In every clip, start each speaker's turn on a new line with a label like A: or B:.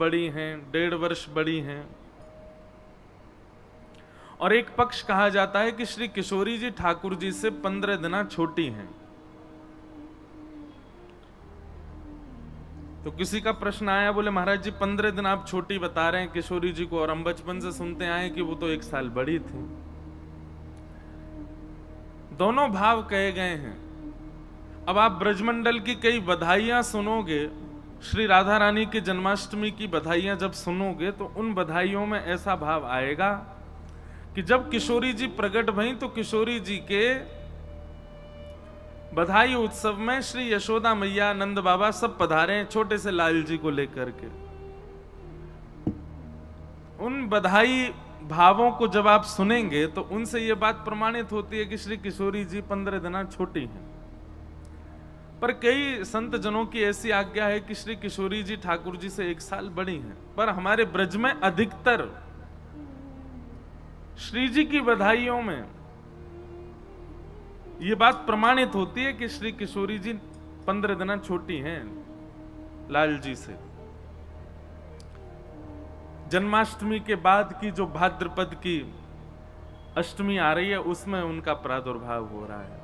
A: बड़ी हैं, 1.5 वर्ष बड़ी हैं। और एक पक्ष कहा जाता है कि श्री किशोरी जी ठाकुर जी से 15 दिन छोटी हैं। तो किसी का प्रश्न आया, बोले महाराज जी 15 दिन आप छोटी बता रहे हैं किशोरी जी को, और हम बचपन से सुनते आए कि वो तो 1 साल बड़ी थी। दोनों भाव कहे गए हैं। अब आप ब्रजमंडल की कई बधाइयां सुनोगे, श्री राधा रानी के जन्माष्टमी की बधाइयां जब सुनोगे तो उन बधाइयों में ऐसा भाव आएगा कि जब किशोरी जी प्रकट भई तो किशोरी जी के बधाई उत्सव में श्री यशोदा मैया, नंद बाबा सब पधारे हैं, छोटे से लाल जी को लेकर के। उन बधाई भावों को जब आप सुनेंगे तो उनसे यह बात प्रमाणित होती है कि श्री किशोरी जी 15 दिन छोटी हैं। पर कई संत जनों की ऐसी आज्ञा है कि श्री किशोरी जी ठाकुर जी से 1 साल बड़ी हैं। पर हमारे ब्रज में अधिकतर श्री जी की बधाइयों में यह बात प्रमाणित होती है कि श्री किशोरी जी 15 दिन छोटी हैं लाल जी से। जन्माष्टमी के बाद की जो भाद्रपद की अष्टमी आ रही है उसमें उनका प्रादुर्भाव हो रहा है।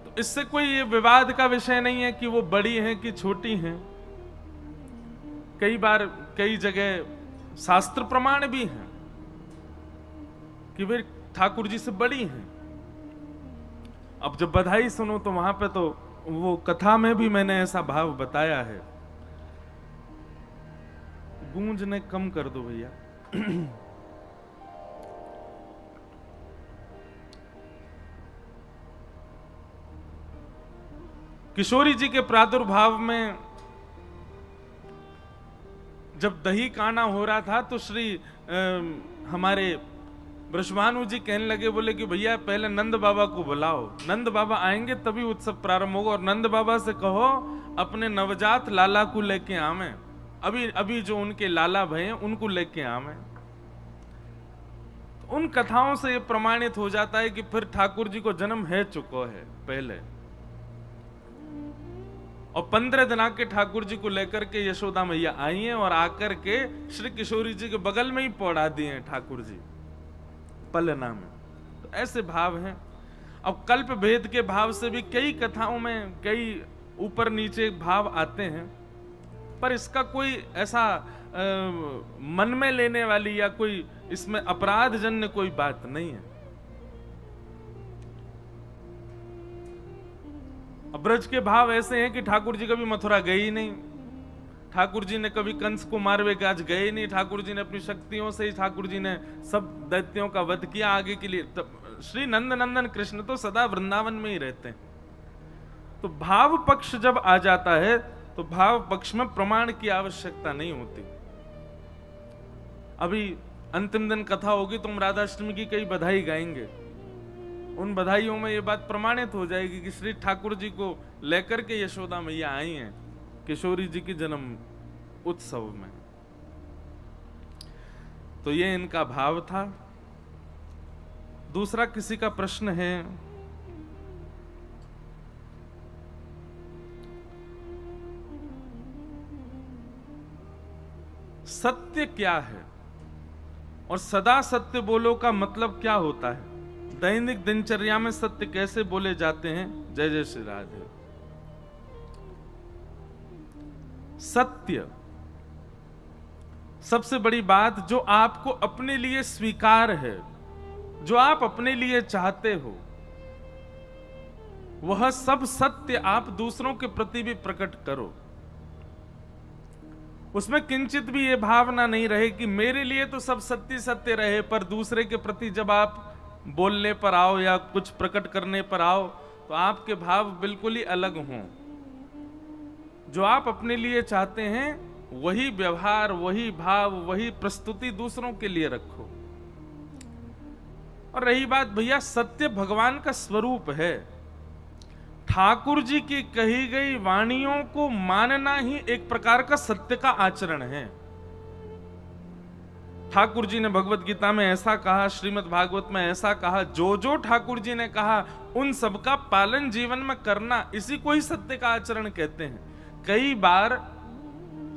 A: तो इससे कोई ये विवाद का विषय नहीं है कि वो बड़ी हैं कि छोटी हैं। कई बार कई जगह शास्त्र प्रमाण भी हैं कि वे ठाकुर जी से बड़ी हैं। अब जब बधाई सुनो तो वहां पे तो वो कथा में भी मैंने ऐसा भाव बताया है। गूंज ने कम कर दो भैया। किशोरी जी के प्रादुर्भाव में जब दही काना हो रहा था तो श्री हमारे ब्रजभानु जी कहने लगे, बोले कि भैया पहले नंद बाबा को बुलाओ, नंद बाबा आएंगे तभी उत्सव प्रारंभ होगा, और नंद बाबा से कहो अपने नवजात लाला को लेके आवे, अभी जो उनके लाला भय हैं उनको लेके आवे। उन कथाओं से ये प्रमाणित हो जाता है कि फिर ठाकुर जी को जन्म है चुको है पहले। और 15 दिन के ठाकुर जी को लेकर के यशोदा मैया आई हैं और आकर के श्री किशोरी जी के बगल में ही पौड़ा दिए हैं ठाकुर जी पलना में। तो ऐसे भाव हैं। अब कल्प भेद के भाव से भी कई कथाओं में कई ऊपर नीचे भाव आते हैं, पर इसका कोई ऐसा मन में लेने वाली या कोई इसमें अपराध जन्य कोई बात नहीं है। ब्रज के भाव ऐसे हैं कि ठाकुर जी कभी मथुरा गए ही नहीं, ठाकुर जी ने कभी कंस को मारवे के आज गए नहीं, ठाकुर जी ने अपनी शक्तियों से ही ठाकुर जी ने सब दैत्यों का वध किया आगे के लिए। श्री नंद नंदन कृष्ण तो सदा वृंदावन में ही रहते हैं। तो भाव पक्ष जब आ जाता है तो भाव पक्ष में प्रमाण की आवश्यकता नहीं होती। अभी अंतिम दिन कथा होगी तो हम राधाष्टमी की कई बधाई गाएंगे। उन बधाइयों में ये बात प्रमाणित हो जाएगी कि श्री ठाकुर जी को लेकर के यशोदा मैया आई हैं किशोरी जी की जन्म उत्सव में। तो ये इनका भाव था। दूसरा किसी का प्रश्न है, सत्य क्या है और सदा सत्य बोलो का मतलब क्या होता है? दैनिक दिनचर्या में सत्य कैसे बोले जाते हैं? जय जय श्री राधे। सत्य सबसे बड़ी बात जो आपको अपने लिए स्वीकार है, जो आप अपने लिए चाहते हो, वह सब सत्य आप दूसरों के प्रति भी प्रकट करो। उसमें किंचित भी यह भावना नहीं रहे कि मेरे लिए तो सब सत्य सत्य रहे, पर दूसरे के प्रति जब आप बोलने पर आओ या कुछ प्रकट करने पर आओ तो आपके भाव बिल्कुल ही अलग हों। जो आप अपने लिए चाहते हैं वही व्यवहार, वही भाव, वही प्रस्तुति दूसरों के लिए रखो। और रही बात भैया, सत्य भगवान का स्वरूप है। ठाकुर जी की कही गई वाणियों को मानना ही एक प्रकार का सत्य का आचरण है। ठाकुर जी ने भगवत गीता में ऐसा कहा, श्रीमद् भागवत में ऐसा कहा, जो जो ठाकुर जी ने कहा उन सब का पालन जीवन में करना, इसी को ही सत्य का आचरण कहते हैं। कई बार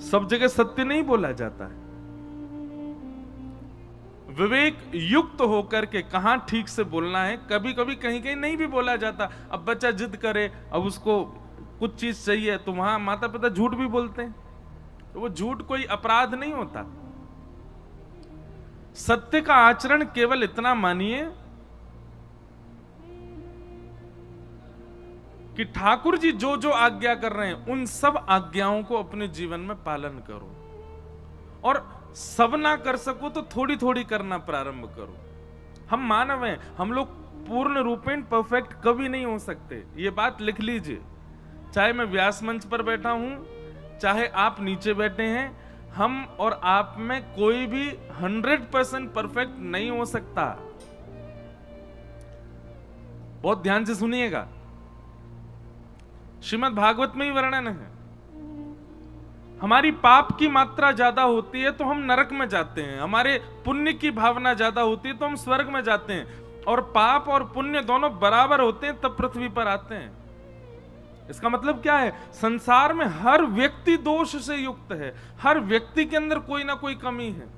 A: सब जगह सत्य नहीं बोला जाता है। विवेक युक्त होकर के कहां ठीक से बोलना है, कभी कभी कहीं कहीं नहीं भी बोला जाता। अब बच्चा जिद करे, अब उसको कुछ चीज चाहिए, तो वहां माता पिता झूठ भी बोलते हैं, तो वो झूठ कोई अपराध नहीं होता। सत्य का आचरण केवल इतना मानिए कि ठाकुर जी जो जो आज्ञा कर रहे हैं उन सब आज्ञाओं को अपने जीवन में पालन करो, और सब ना कर सको तो थोड़ी थोड़ी करना प्रारंभ करो। हम मानव हैं, हम लोग पूर्ण रूपेण परफेक्ट कभी नहीं हो सकते, ये बात लिख लीजिए। चाहे मैं व्यास मंच पर बैठा हूं, चाहे आप नीचे बैठे हैं, हम और आप में कोई भी 100% परफेक्ट नहीं हो सकता। बहुत ध्यान से सुनिएगा, श्रीमद् भागवत में ही वर्णन है। हमारी पाप की मात्रा ज्यादा होती है तो हम नरक में जाते हैं, हमारे पुण्य की भावना ज्यादा होती है तो हम स्वर्ग में जाते हैं, और पाप और पुण्य दोनों बराबर होते हैं तब पृथ्वी पर आते हैं। इसका मतलब क्या है? संसार में हर व्यक्ति दोष से युक्त है, हर व्यक्ति के अंदर कोई ना कोई कमी है।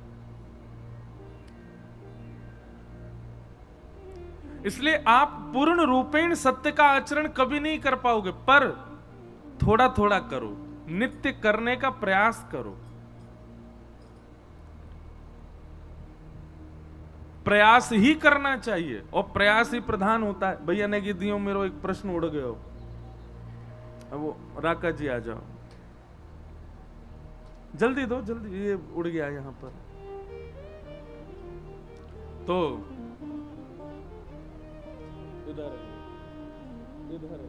A: इसलिए आप पूर्ण रूपेण सत्य का आचरण कभी नहीं कर पाओगे, पर थोड़ा थोड़ा करो, नित्य करने का प्रयास करो। प्रयास ही करना चाहिए और प्रयास ही प्रधान होता है। भैया ने दियो मेरो एक प्रश्न उड़ गयो, अब वो राका जी आ जाओ, जल्दी दो जल्दी, ये उड़ गया यहां पर। तो इधर इधर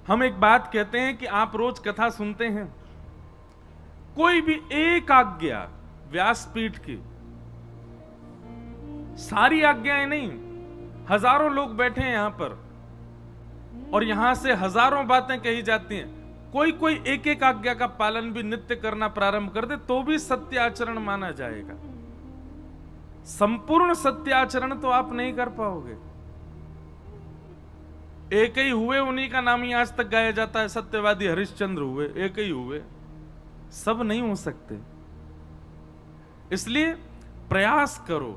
A: हम एक बात कहते हैं कि आप रोज कथा सुनते हैं, कोई भी एक आज्ञा व्यासपीठ की, सारी आज्ञाएं नहीं, हजारों लोग बैठे हैं यहां पर और यहां से हजारों बातें कही जाती हैं, कोई कोई एक एक आज्ञा का पालन भी नित्य करना प्रारंभ कर दे तो भी सत्य आचरण माना जाएगा। संपूर्ण सत्य आचरण तो आप नहीं कर पाओगे। एक ही हुए, उन्हीं का नाम ही आज तक गाया जाता है, सत्यवादी हरिश्चंद्र हुए, एक ही हुए, सब नहीं हो सकते। इसलिए प्रयास करो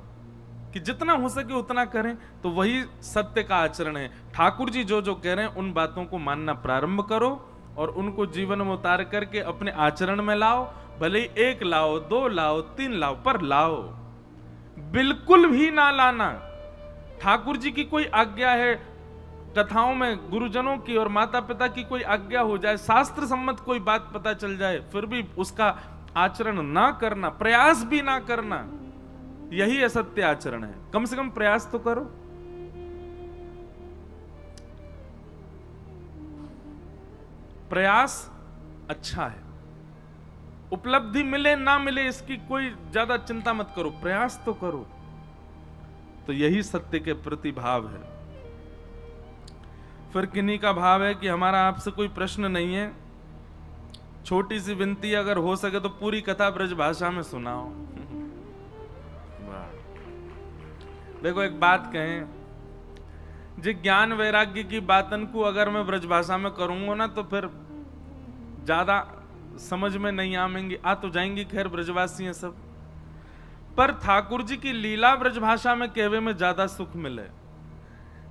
A: कि जितना हो सके उतना करें, तो वही सत्य का आचरण है। ठाकुर जी जो जो कह रहे हैं उन बातों को मानना प्रारंभ करो और उनको जीवन में उतार करके अपने आचरण में लाओ। भले ही 1 लाओ, 2 लाओ, 3 लाओ, पर लाओ, बिल्कुल भी ना लाना। ठाकुर जी की कोई आज्ञा है, कथाओं में गुरुजनों की और माता पिता की कोई आज्ञा हो जाए, शास्त्र सम्मत कोई बात पता चल जाए, फिर भी उसका आचरण ना करना, प्रयास भी ना करना, यही असत्य आचरण है। कम से कम प्रयास तो करो। प्रयास अच्छा है, उपलब्धि मिले ना मिले इसकी कोई ज्यादा चिंता मत करो, प्रयास तो करो। तो यही सत्य के प्रति भाव है। फिर किन्हीं का भाव है कि हमारा आपसे कोई प्रश्न नहीं है, छोटी सी विनती, अगर हो सके तो पूरी कथा ब्रज भाषा में सुनाओ। देखो एक बात कहें, जी ज्ञान वैराग्य की बातन को अगर मैं ब्रज भाषा में करूंगा ना तो फिर ज्यादा समझ में नहीं आएंगे, आ तो जाएंगी, खैर ब्रजवासी हैं सब, पर ठाकुर जी की लीला ब्रज भाषा में कहवे में ज्यादा सुख मिले।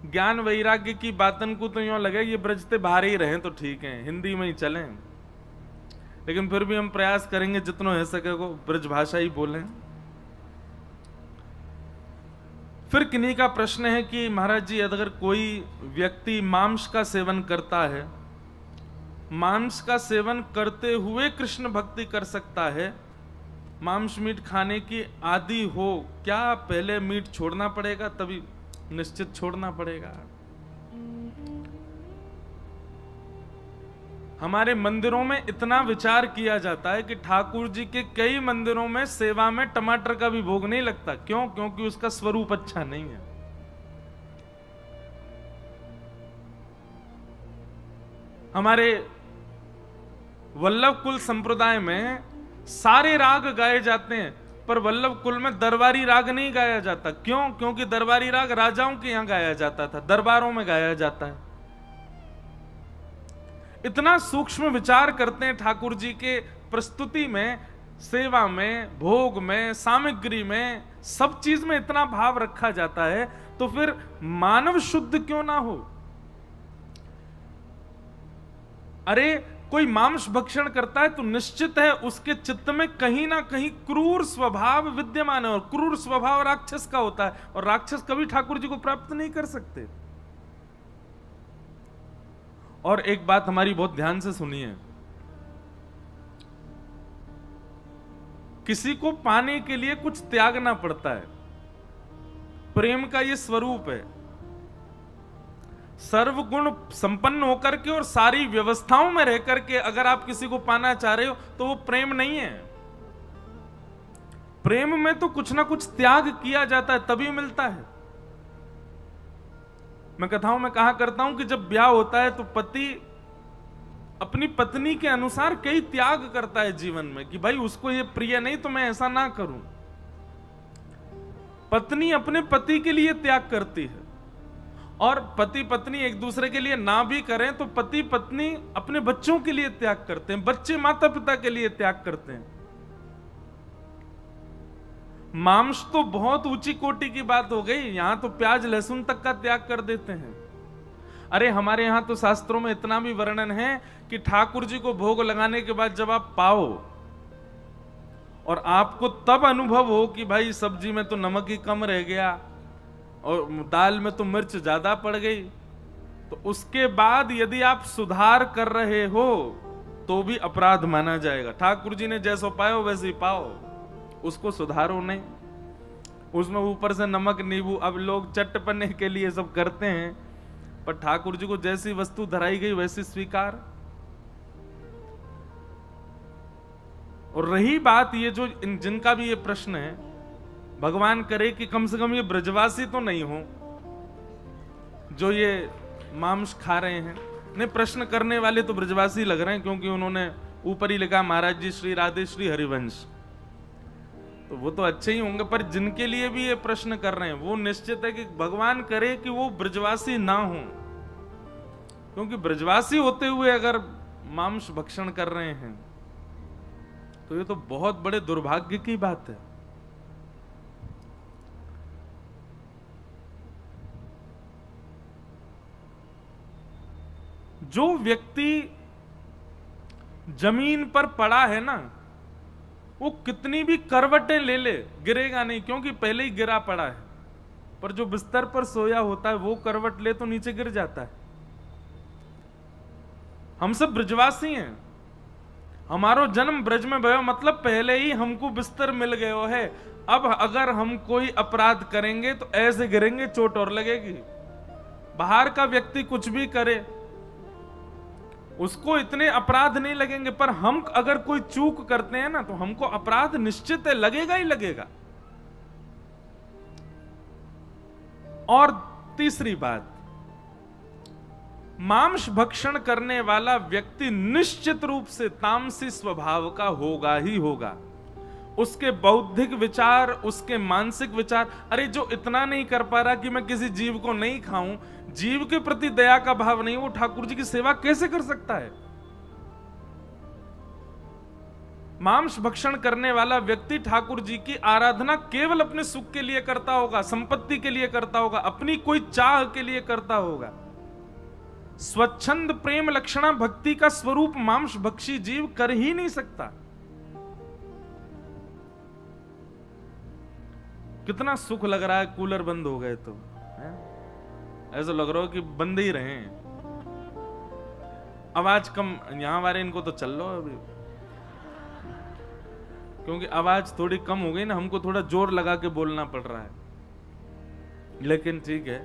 A: ज्ञान वैराग्य की बातन को तो यूं लगे ये ब्रजते बाहर ही रहें तो ठीक है, हिंदी में ही चलें, लेकिन फिर भी हम प्रयास करेंगे जितना हो सके को ब्रज भाषा ही बोलें। फिर किन्हीं का प्रश्न है कि महाराज जी अगर कोई व्यक्ति मांस का सेवन करता है, मांस का सेवन करते हुए कृष्ण भक्ति कर सकता है, मांस मीट खाने की आदि हो, क्या पहले मीट छोड़ना पड़ेगा? तभी निश्चित छोड़ना पड़ेगा। हमारे मंदिरों में इतना विचार किया जाता है कि ठाकुर जी के कई मंदिरों में सेवा में टमाटर का भी भोग नहीं लगता। क्यों? क्योंकि उसका स्वरूप अच्छा नहीं है। हमारे वल्लभ कुल संप्रदाय में सारे राग गाए जाते हैं, पर वल्लभ कुल में दरबारी राग नहीं गाया जाता। क्यों? क्योंकि दरबारी राग राजाओं के यहां गाया जाता था, दरबारों में गाया जाता है। इतना सूक्ष्म विचार करते हैं ठाकुर जी के प्रस्तुति में, सेवा में, भोग में, सामग्री में, सब चीज में इतना भाव रखा जाता है, तो फिर मानव शुद्ध क्यों ना हो? अरे कोई मांस भक्षण करता है तो निश्चित है उसके चित्त में कहीं ना कहीं क्रूर स्वभाव विद्यमान है, और क्रूर स्वभाव राक्षस का होता है, और राक्षस कभी ठाकुर जी को प्राप्त नहीं कर सकते। और एक बात हमारी बहुत ध्यान से सुनिए, किसी को पाने के लिए कुछ त्यागना पड़ता है। प्रेम का यह स्वरूप है। सर्वगुण संपन्न होकर के और सारी व्यवस्थाओं में रह करके अगर आप किसी को पाना चाह रहे हो तो वो प्रेम नहीं है। प्रेम में तो कुछ ना कुछ त्याग किया जाता है, तभी मिलता है। मैं कथाओं में कहा करता हूं कि जब ब्याह होता है तो पति अपनी पत्नी के अनुसार कई त्याग करता है जीवन में, कि भाई उसको ये प्रिय नहीं तो मैं ऐसा ना करूं। पत्नी अपने पति के लिए त्याग करती है, और पति पत्नी एक दूसरे के लिए ना भी करें तो पति पत्नी अपने बच्चों के लिए त्याग करते हैं, बच्चे माता पिता के लिए त्याग करते हैं। मांस तो बहुत ऊंची कोटि की बात हो गई, यहां तो प्याज लहसुन तक का त्याग कर देते हैं। अरे हमारे यहां तो शास्त्रों में इतना भी वर्णन है कि ठाकुर जी को भोग लगाने के बाद जब आप पाओ और आपको तब अनुभव हो कि भाई सब्जी में तो नमक ही कम रह गया और दाल में तो मिर्च ज्यादा पड़ गई, तो उसके बाद यदि आप सुधार कर रहे हो तो भी अपराध माना जाएगा। ठाकुर जी ने जैसो पायो वैसे ही पाओ, उसको सुधारो नहीं। उसमें ऊपर से नमक नींबू, अब लोग चटपने के लिए सब करते हैं, पर ठाकुर जी को जैसी वस्तु धराई गई वैसी स्वीकार। और रही बात ये जो जिनका भी ये प्रश्न है, भगवान करे कि कम से कम ये ब्रजवासी तो नहीं हो जो ये मांस खा रहे हैं। नहीं, प्रश्न करने वाले तो ब्रजवासी लग रहे हैं, क्योंकि उन्होंने ऊपर ही लिखा महाराज जी श्री राधे श्री हरिवंश, तो वो तो अच्छे ही होंगे। पर जिनके लिए भी ये प्रश्न कर रहे हैं वो निश्चित है कि भगवान करे कि वो ब्रजवासी ना हो, क्योंकि ब्रजवासी होते हुए अगर मांस भक्षण कर रहे हैं तो ये तो बहुत बड़े दुर्भाग्य की बात है। जो व्यक्ति जमीन पर पड़ा है ना, वो कितनी भी करवटें ले ले गिरेगा नहीं, क्योंकि पहले ही गिरा पड़ा है। पर जो बिस्तर पर सोया होता है वो करवट ले तो नीचे गिर जाता है। हम सब ब्रजवासी हैं, हमारो जन्म ब्रज में भयो, मतलब पहले ही हमको बिस्तर मिल गयो है। अब अगर हम कोई अपराध करेंगे तो ऐसे गिरेंगे, चोट और लगेगी। बाहर का व्यक्ति कुछ भी करे उसको इतने अपराध नहीं लगेंगे, पर हम अगर कोई चूक करते हैं ना तो हमको अपराध निश्चित है, लगेगा ही लगेगा। और तीसरी बात, मांस भक्षण करने वाला व्यक्ति निश्चित रूप से तामसी स्वभाव का होगा ही होगा। उसके बौद्धिक विचार, उसके मानसिक विचार, अरे जो इतना नहीं कर पा रहा कि मैं किसी जीव को नहीं खाऊं, जीव के प्रति दया का भाव नहीं, वो ठाकुर जी की सेवा कैसे कर सकता है? मांस भक्षण करने वाला व्यक्ति ठाकुर जी की आराधना केवल अपने सुख के लिए करता होगा, संपत्ति के लिए करता होगा, अपनी कोई चाह के लिए करता होगा। स्वच्छंद प्रेम लक्षणा भक्ति का स्वरूप मांस भक्षी जीव कर ही नहीं सकता। कितना सुख लग रहा है कूलर बंद हो गए तो, ऐसा लग रहा हो कि बंद ही रहे। आवाज कम, यहां वाले इनको तो चल लो अभी, क्योंकि आवाज थोड़ी कम हो गई ना, हमको थोड़ा जोर लगा के बोलना पड़ रहा है, लेकिन ठीक है।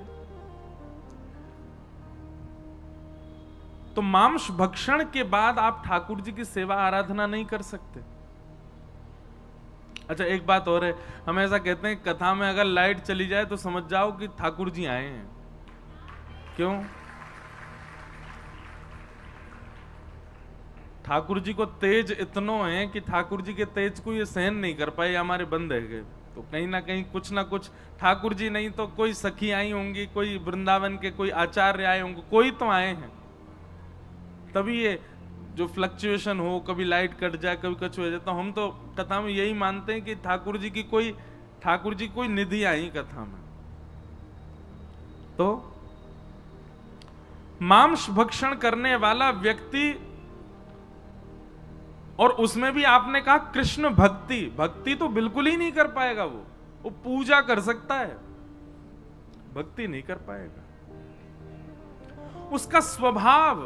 A: तो मांस भक्षण के बाद आप ठाकुर जी की सेवा आराधना नहीं कर सकते। अच्छा एक बात और है, हम ऐसा कहते हैं कथा में अगर लाइट चली जाए तो समझ जाओ कि ठाकुर जी आए हैं। क्यों? ठाकुर जी को तेज इतनो है कि ठाकुर जी के तेज को ये सहन नहीं कर पाए, हमारे बंद है गए। तो कहीं ना कुछ ठाकुर जी नहीं तो कोई सखी आई होंगी, कोई वृंदावन के कोई आचार्य आए होंगे, कोई तो आए हैं, तभी ये जो फ्लक्चुएशन हो, कभी लाइट कट जाए, कभी कुछ हो जाए। तो हम तो कथा में यही मानते हैं कि ठाकुर जी कोई निधि आई कथा में। तो मांस भक्षण करने वाला व्यक्ति, और उसमें भी आपने कहा कृष्ण भक्ति तो बिल्कुल ही नहीं कर पाएगा। वो पूजा कर सकता है, भक्ति नहीं कर पाएगा। उसका स्वभाव,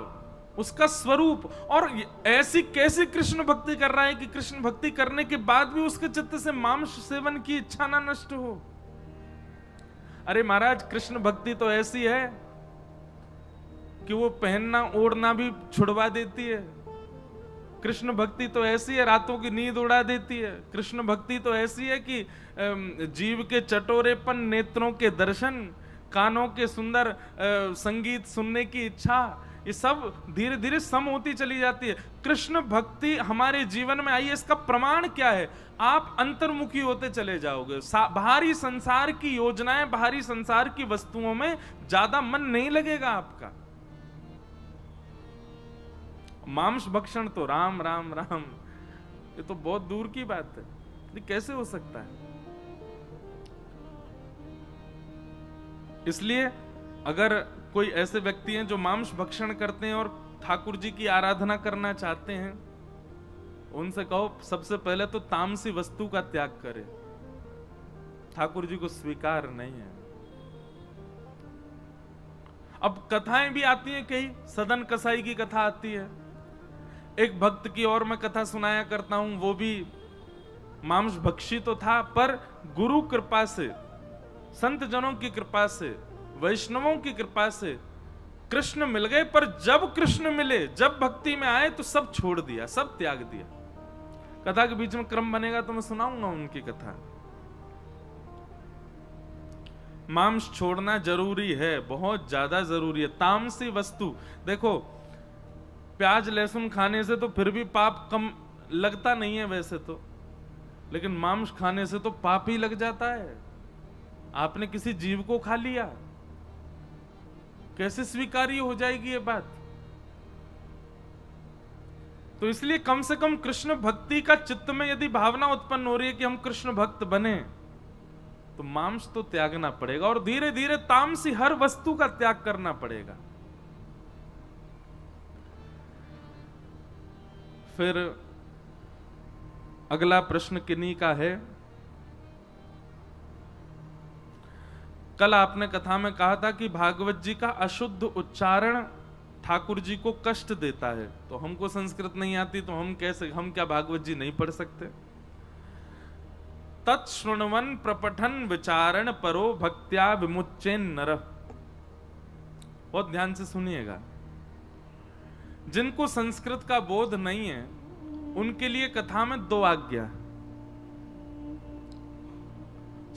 A: उसका स्वरूप, और ऐसी कैसी कृष्ण भक्ति कर रहा है कि कृष्ण भक्ति करने के बाद भी उसके चित्त से मांस सेवन की इच्छा ना नष्ट हो। अरे महाराज, कृष्ण भक्ति तो ऐसी है कि वो पहनना ओढ़ना भी छुड़वा देती है। कृष्ण भक्ति तो ऐसी है रातों की नींद उड़ा देती है। कृष्ण भक्ति तो ऐसी है कि जीव के चटोरेपन, नेत्रों के दर्शन, कानों के सुंदर संगीत सुनने की इच्छा, ये सब धीरे धीरे सम होती चली जाती है। कृष्ण भक्ति हमारे जीवन में आई है, इसका प्रमाण क्या है? आप अंतर्मुखी होते चले जाओगे। बाहरी संसार की योजनाएं, बाहरी संसार की वस्तुओं में ज्यादा मन नहीं लगेगा आपका। मांस भक्षण तो राम राम राम, ये तो बहुत दूर की बात है। ये कैसे हो सकता है? इसलिए अगर कोई ऐसे व्यक्ति हैं जो मांस भक्षण करते हैं और ठाकुर जी की आराधना करना चाहते हैं, उनसे कहो सबसे पहले तो तामसी वस्तु का त्याग करें। ठाकुर जी को स्वीकार नहीं है। अब कथाएं भी आती हैं, कई सदन कसाई की कथा आती है। एक भक्त की और मैं कथा सुनाया करता हूं, वो भी मांस भक्षी तो था, पर गुरु कृपा से, संत जनों की कृपा से, वैष्णवों की कृपा से कृष्ण मिल गए। पर जब कृष्ण मिले, जब भक्ति में आए तो सब छोड़ दिया, सब त्याग दिया। कथा के बीच में क्रम बनेगा तो मैं सुनाऊंगा उनकी कथा। मांस छोड़ना जरूरी है, बहुत ज्यादा जरूरी है। तामसी वस्तु, देखो प्याज लहसुन खाने से तो फिर भी पाप कम लगता नहीं है वैसे तो, लेकिन मांस खाने से तो पाप ही लग जाता है। आपने किसी जीव को खा लिया, कैसे स्वीकार्य हो जाएगी ये बात? तो इसलिए कम से कम कृष्ण भक्ति का चित्त में यदि भावना उत्पन्न हो रही है कि हम कृष्ण भक्त बने, तो मांस तो त्यागना पड़ेगा और धीरे धीरे तामसी हर वस्तु का त्याग करना पड़ेगा। फिर अगला प्रश्न किन्हीं का है। कल आपने कथा में कहा था कि भागवत जी का अशुद्ध उच्चारण ठाकुर जी को कष्ट देता है। तो हमको संस्कृत नहीं आती तो हम क्या भागवत जी नहीं पढ़ सकते? तत्शृण्वन प्रपठन विचारण परो भक्त्या विमुच्चेन नरः। बहुत ध्यान से सुनिएगा। जिनको संस्कृत का बोध नहीं है उनके लिए कथा में दो आज्ञा,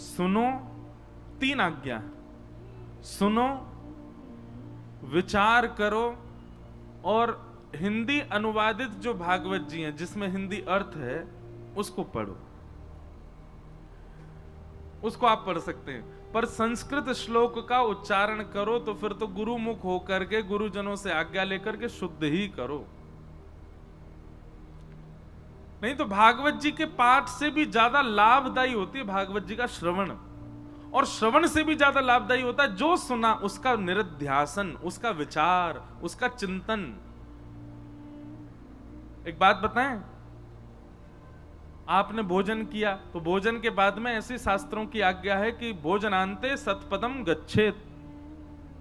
A: सुनो, तीन आज्ञा, सुनो, विचार करो, और हिंदी अनुवादित जो भागवत जी हैं जिसमें हिंदी अर्थ है उसको पढ़ो। उसको आप पढ़ सकते हैं, पर संस्कृत श्लोक का उच्चारण करो तो फिर तो गुरुमुख होकर के, गुरुजनों से आज्ञा लेकर के शुद्ध ही करो। नहीं तो भागवत जी के पाठ से भी ज्यादा लाभदायी होती है भागवत जी का श्रवण, और श्रवण से भी ज्यादा लाभदायी होता है जो सुना उसका निरध्यासन, उसका विचार, उसका चिंतन। एक बात बताएं, आपने भोजन किया तो भोजन के बाद में ऐसी शास्त्रों की आज्ञा है कि भोजनांते सतपदम गच्छेत।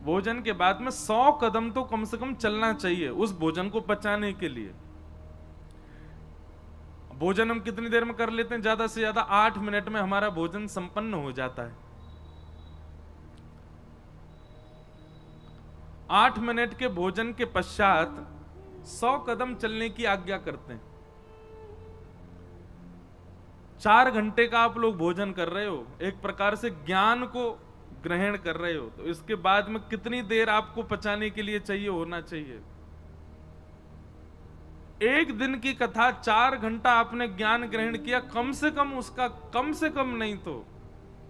A: भोजन के बाद में 100 कदम तो कम से कम चलना चाहिए उस भोजन को पचाने के लिए। भोजन हम कितनी देर में कर लेते हैं? ज्यादा से ज्यादा 8 मिनट में हमारा भोजन संपन्न हो जाता है। 8 मिनट के भोजन के पश्चात 100 कदम चलने की आज्ञा करते हैं। 4 घंटे का आप लोग भोजन कर रहे हो, एक प्रकार से ज्ञान को ग्रहण कर रहे हो, तो इसके बाद में कितनी देर आपको पचाने के लिए चाहिए होना चाहिए? एक दिन की कथा 4 घंटा आपने ज्ञान ग्रहण किया, कम से कम उसका कम से कम नहीं तो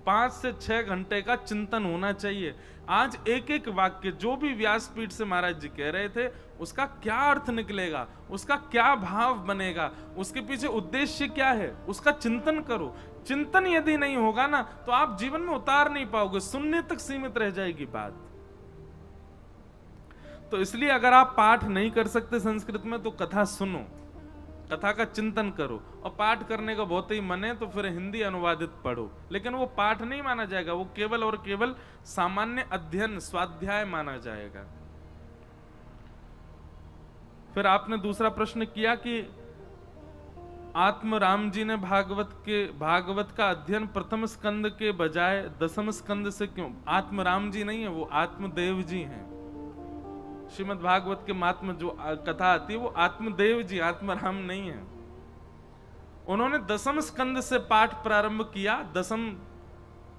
A: 5 से 6 घंटे का चिंतन होना चाहिए। आज एक एक वाक्य जो भी व्यासपीठ से महाराज जी कह रहे थे, उसका क्या अर्थ निकलेगा, उसका क्या भाव बनेगा, उसके पीछे उद्देश्य क्या है, उसका चिंतन करो। चिंतन यदि नहीं होगा ना, तो आप जीवन में उतार नहीं पाओगे, सुनने तक सीमित रह जाएगी बात। तो इसलिए अगर आप पाठ नहीं कर सकते संस्कृत में, तो कथा सुनो, कथा का चिंतन करो। और पाठ करने का बहुत ही मन है तो फिर हिंदी अनुवादित पढ़ो, लेकिन वो पाठ नहीं माना जाएगा, वो केवल और केवल सामान्य अध्ययन स्वाध्याय माना जाएगा। फिर आपने दूसरा प्रश्न किया कि आत्म राम जी ने भागवत का अध्ययन प्रथम स्कंद के बजाय दसम स्कंद से क्यों? आत्म राम जी नहीं है, वो आत्मदेव जी हैं। श्रीमद् भागवत के महात्म जो कथा आती है वो आत्मदेव जी, आत्मराम नहीं है। उन्होंने दसम स्कंद से पाठ प्रारंभ किया, दसम,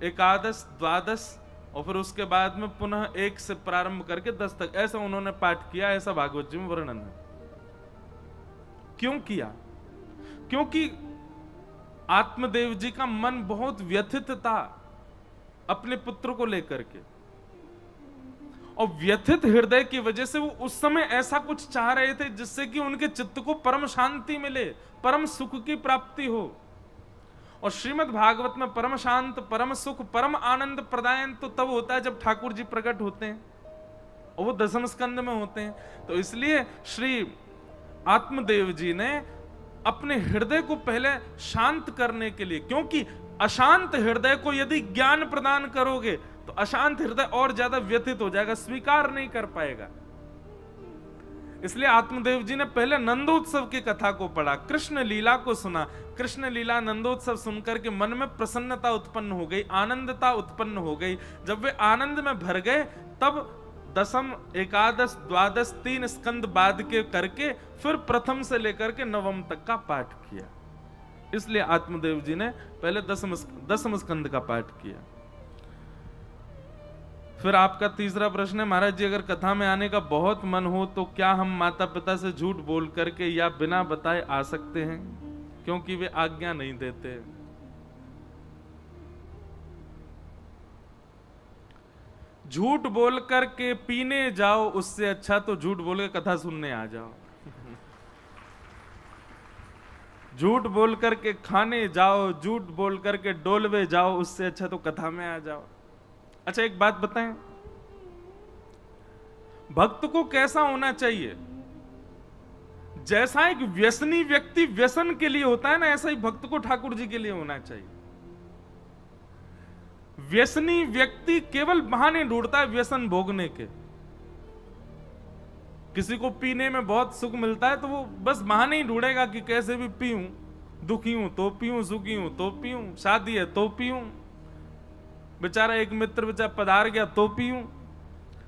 A: एकादश, द्वादश, और फिर उसके बाद में पुनः 1 से प्रारंभ करके 10 तक, ऐसा उन्होंने पाठ किया, ऐसा भागवत जी में वर्णन है। क्यों किया? क्योंकि आत्मदेव जी का मन बहुत व्यथित था अपने पुत्र को लेकर के, और व्यथित हृदय की वजह से वो उस समय ऐसा कुछ चाह रहे थे जिससे कि उनके चित्त को परम शांति मिले, परम सुख की प्राप्ति हो। और श्रीमद् भागवत में परम शांत, परम सुख, परम आनंद प्रदायन तो तब होता है जब ठाकुर जी प्रकट होते हैं, और वो दसम स्कंद में होते हैं। तो इसलिए श्री आत्मदेव जी ने अपने हृदय को पहले शांत करने के लिए, क्योंकि अशांत हृदय को यदि ज्ञान प्रदान करोगे तो अशांत हृदय और ज्यादा व्यथित हो जाएगा, स्वीकार नहीं कर पाएगा। इसलिए आत्मदेव जी ने पहले नंदोत्सव की कथा को पढ़ा, कृष्ण लीला को सुना। कृष्ण लीला नंदोत्सव सुनकर के मन में प्रसन्नता उत्पन्न हो गई, आनंदता उत्पन्न हो गई। जब वे आनंद में भर गए, तब दसम, एकादश, द्वादश, 3 स्कंद बाद के करके फिर प्रथम से लेकर के नवम तक का पाठ किया। इसलिए आत्मदेव जी ने पहले दसम स्कंद का पाठ किया। फिर आपका तीसरा प्रश्न है, महाराज जी अगर कथा में आने का बहुत मन हो तो क्या हम माता पिता से झूठ बोल करके या बिना बताए आ सकते हैं, क्योंकि वे आज्ञा नहीं देते? झूठ बोल करके पीने जाओ, उससे अच्छा तो झूठ बोल के कथा सुनने आ जाओ। झूठ बोल करके खाने जाओ, झूठ बोल करके डोलवे जाओ, उससे अच्छा तो कथा में आ जाओ। अच्छा एक बात बताएं, भक्त को कैसा होना चाहिए? जैसा एक व्यसनी व्यक्ति व्यसन के लिए होता है ना, ऐसा ही भक्त को ठाकुर जी के लिए होना चाहिए। व्यसनी व्यक्ति केवल बहाने ढूंढता है व्यसन भोगने के। किसी को पीने में बहुत सुख मिलता है तो वो बस बहाने ही ढूंढेगा कि कैसे भी पीऊं, दुखी हूं तो पीऊं, सुखी हूं तो पीऊं, शादी है तो पीऊं, बेचारा एक मित्र बेचारा पधार गया तो पीऊं,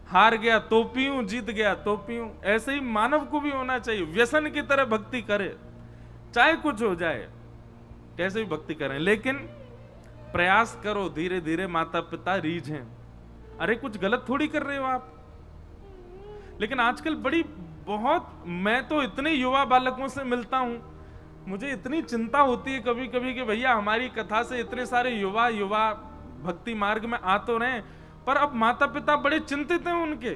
A: हार गया तो पीऊं, जीत गया तो पीऊं। ऐसे ही मानव को भी होना चाहिए, व्यसन की तरह भक्ति करे, चाहे कुछ हो जाए, कैसे भी भक्ति करें, लेकिन प्रयास करो। धीरे धीरे माता पिता रीझें, अरे कुछ गलत थोड़ी कर रहे हो आप। लेकिन आजकल मैं तो इतने युवा बालकों से मिलता हूं, मुझे इतनी चिंता होती है कभी कभी कि भैया हमारी कथा से इतने सारे युवा भक्ति मार्ग में आ तो रहे, पर अब माता पिता बड़े चिंतित हैं उनके।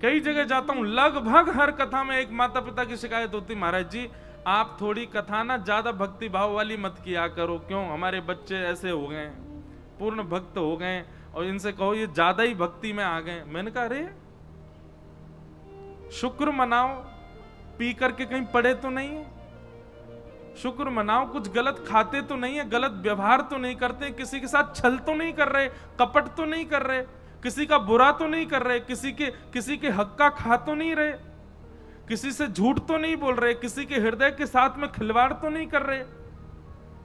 A: कई जगह जाता हूं, लगभग हर कथा में एक माता पिता की शिकायत होती, महाराज जी आप थोड़ी कथा ना ज्यादा भक्ति भाव वाली मत किया करो, क्यों हमारे बच्चे ऐसे हो गए, पूर्ण भक्त हो गए, और इनसे कहो ये ज्यादा ही भक्ति में आ गए। मैंने कहा अरे शुक्र मनाओ, पी करके कहीं पड़े तो नहीं है, शुक्र मनाओ, कुछ गलत खाते तो नहीं है, गलत व्यवहार तो नहीं करते, किसी के साथ छल तो नहीं कर रहे, कपट तो नहीं कर रहे, किसी का बुरा तो नहीं कर रहे, किसी के हक का खा तो नहीं रहे, किसी से झूठ तो नहीं बोल रहे, किसी के हृदय के साथ में खिलवाड़ तो नहीं कर रहे।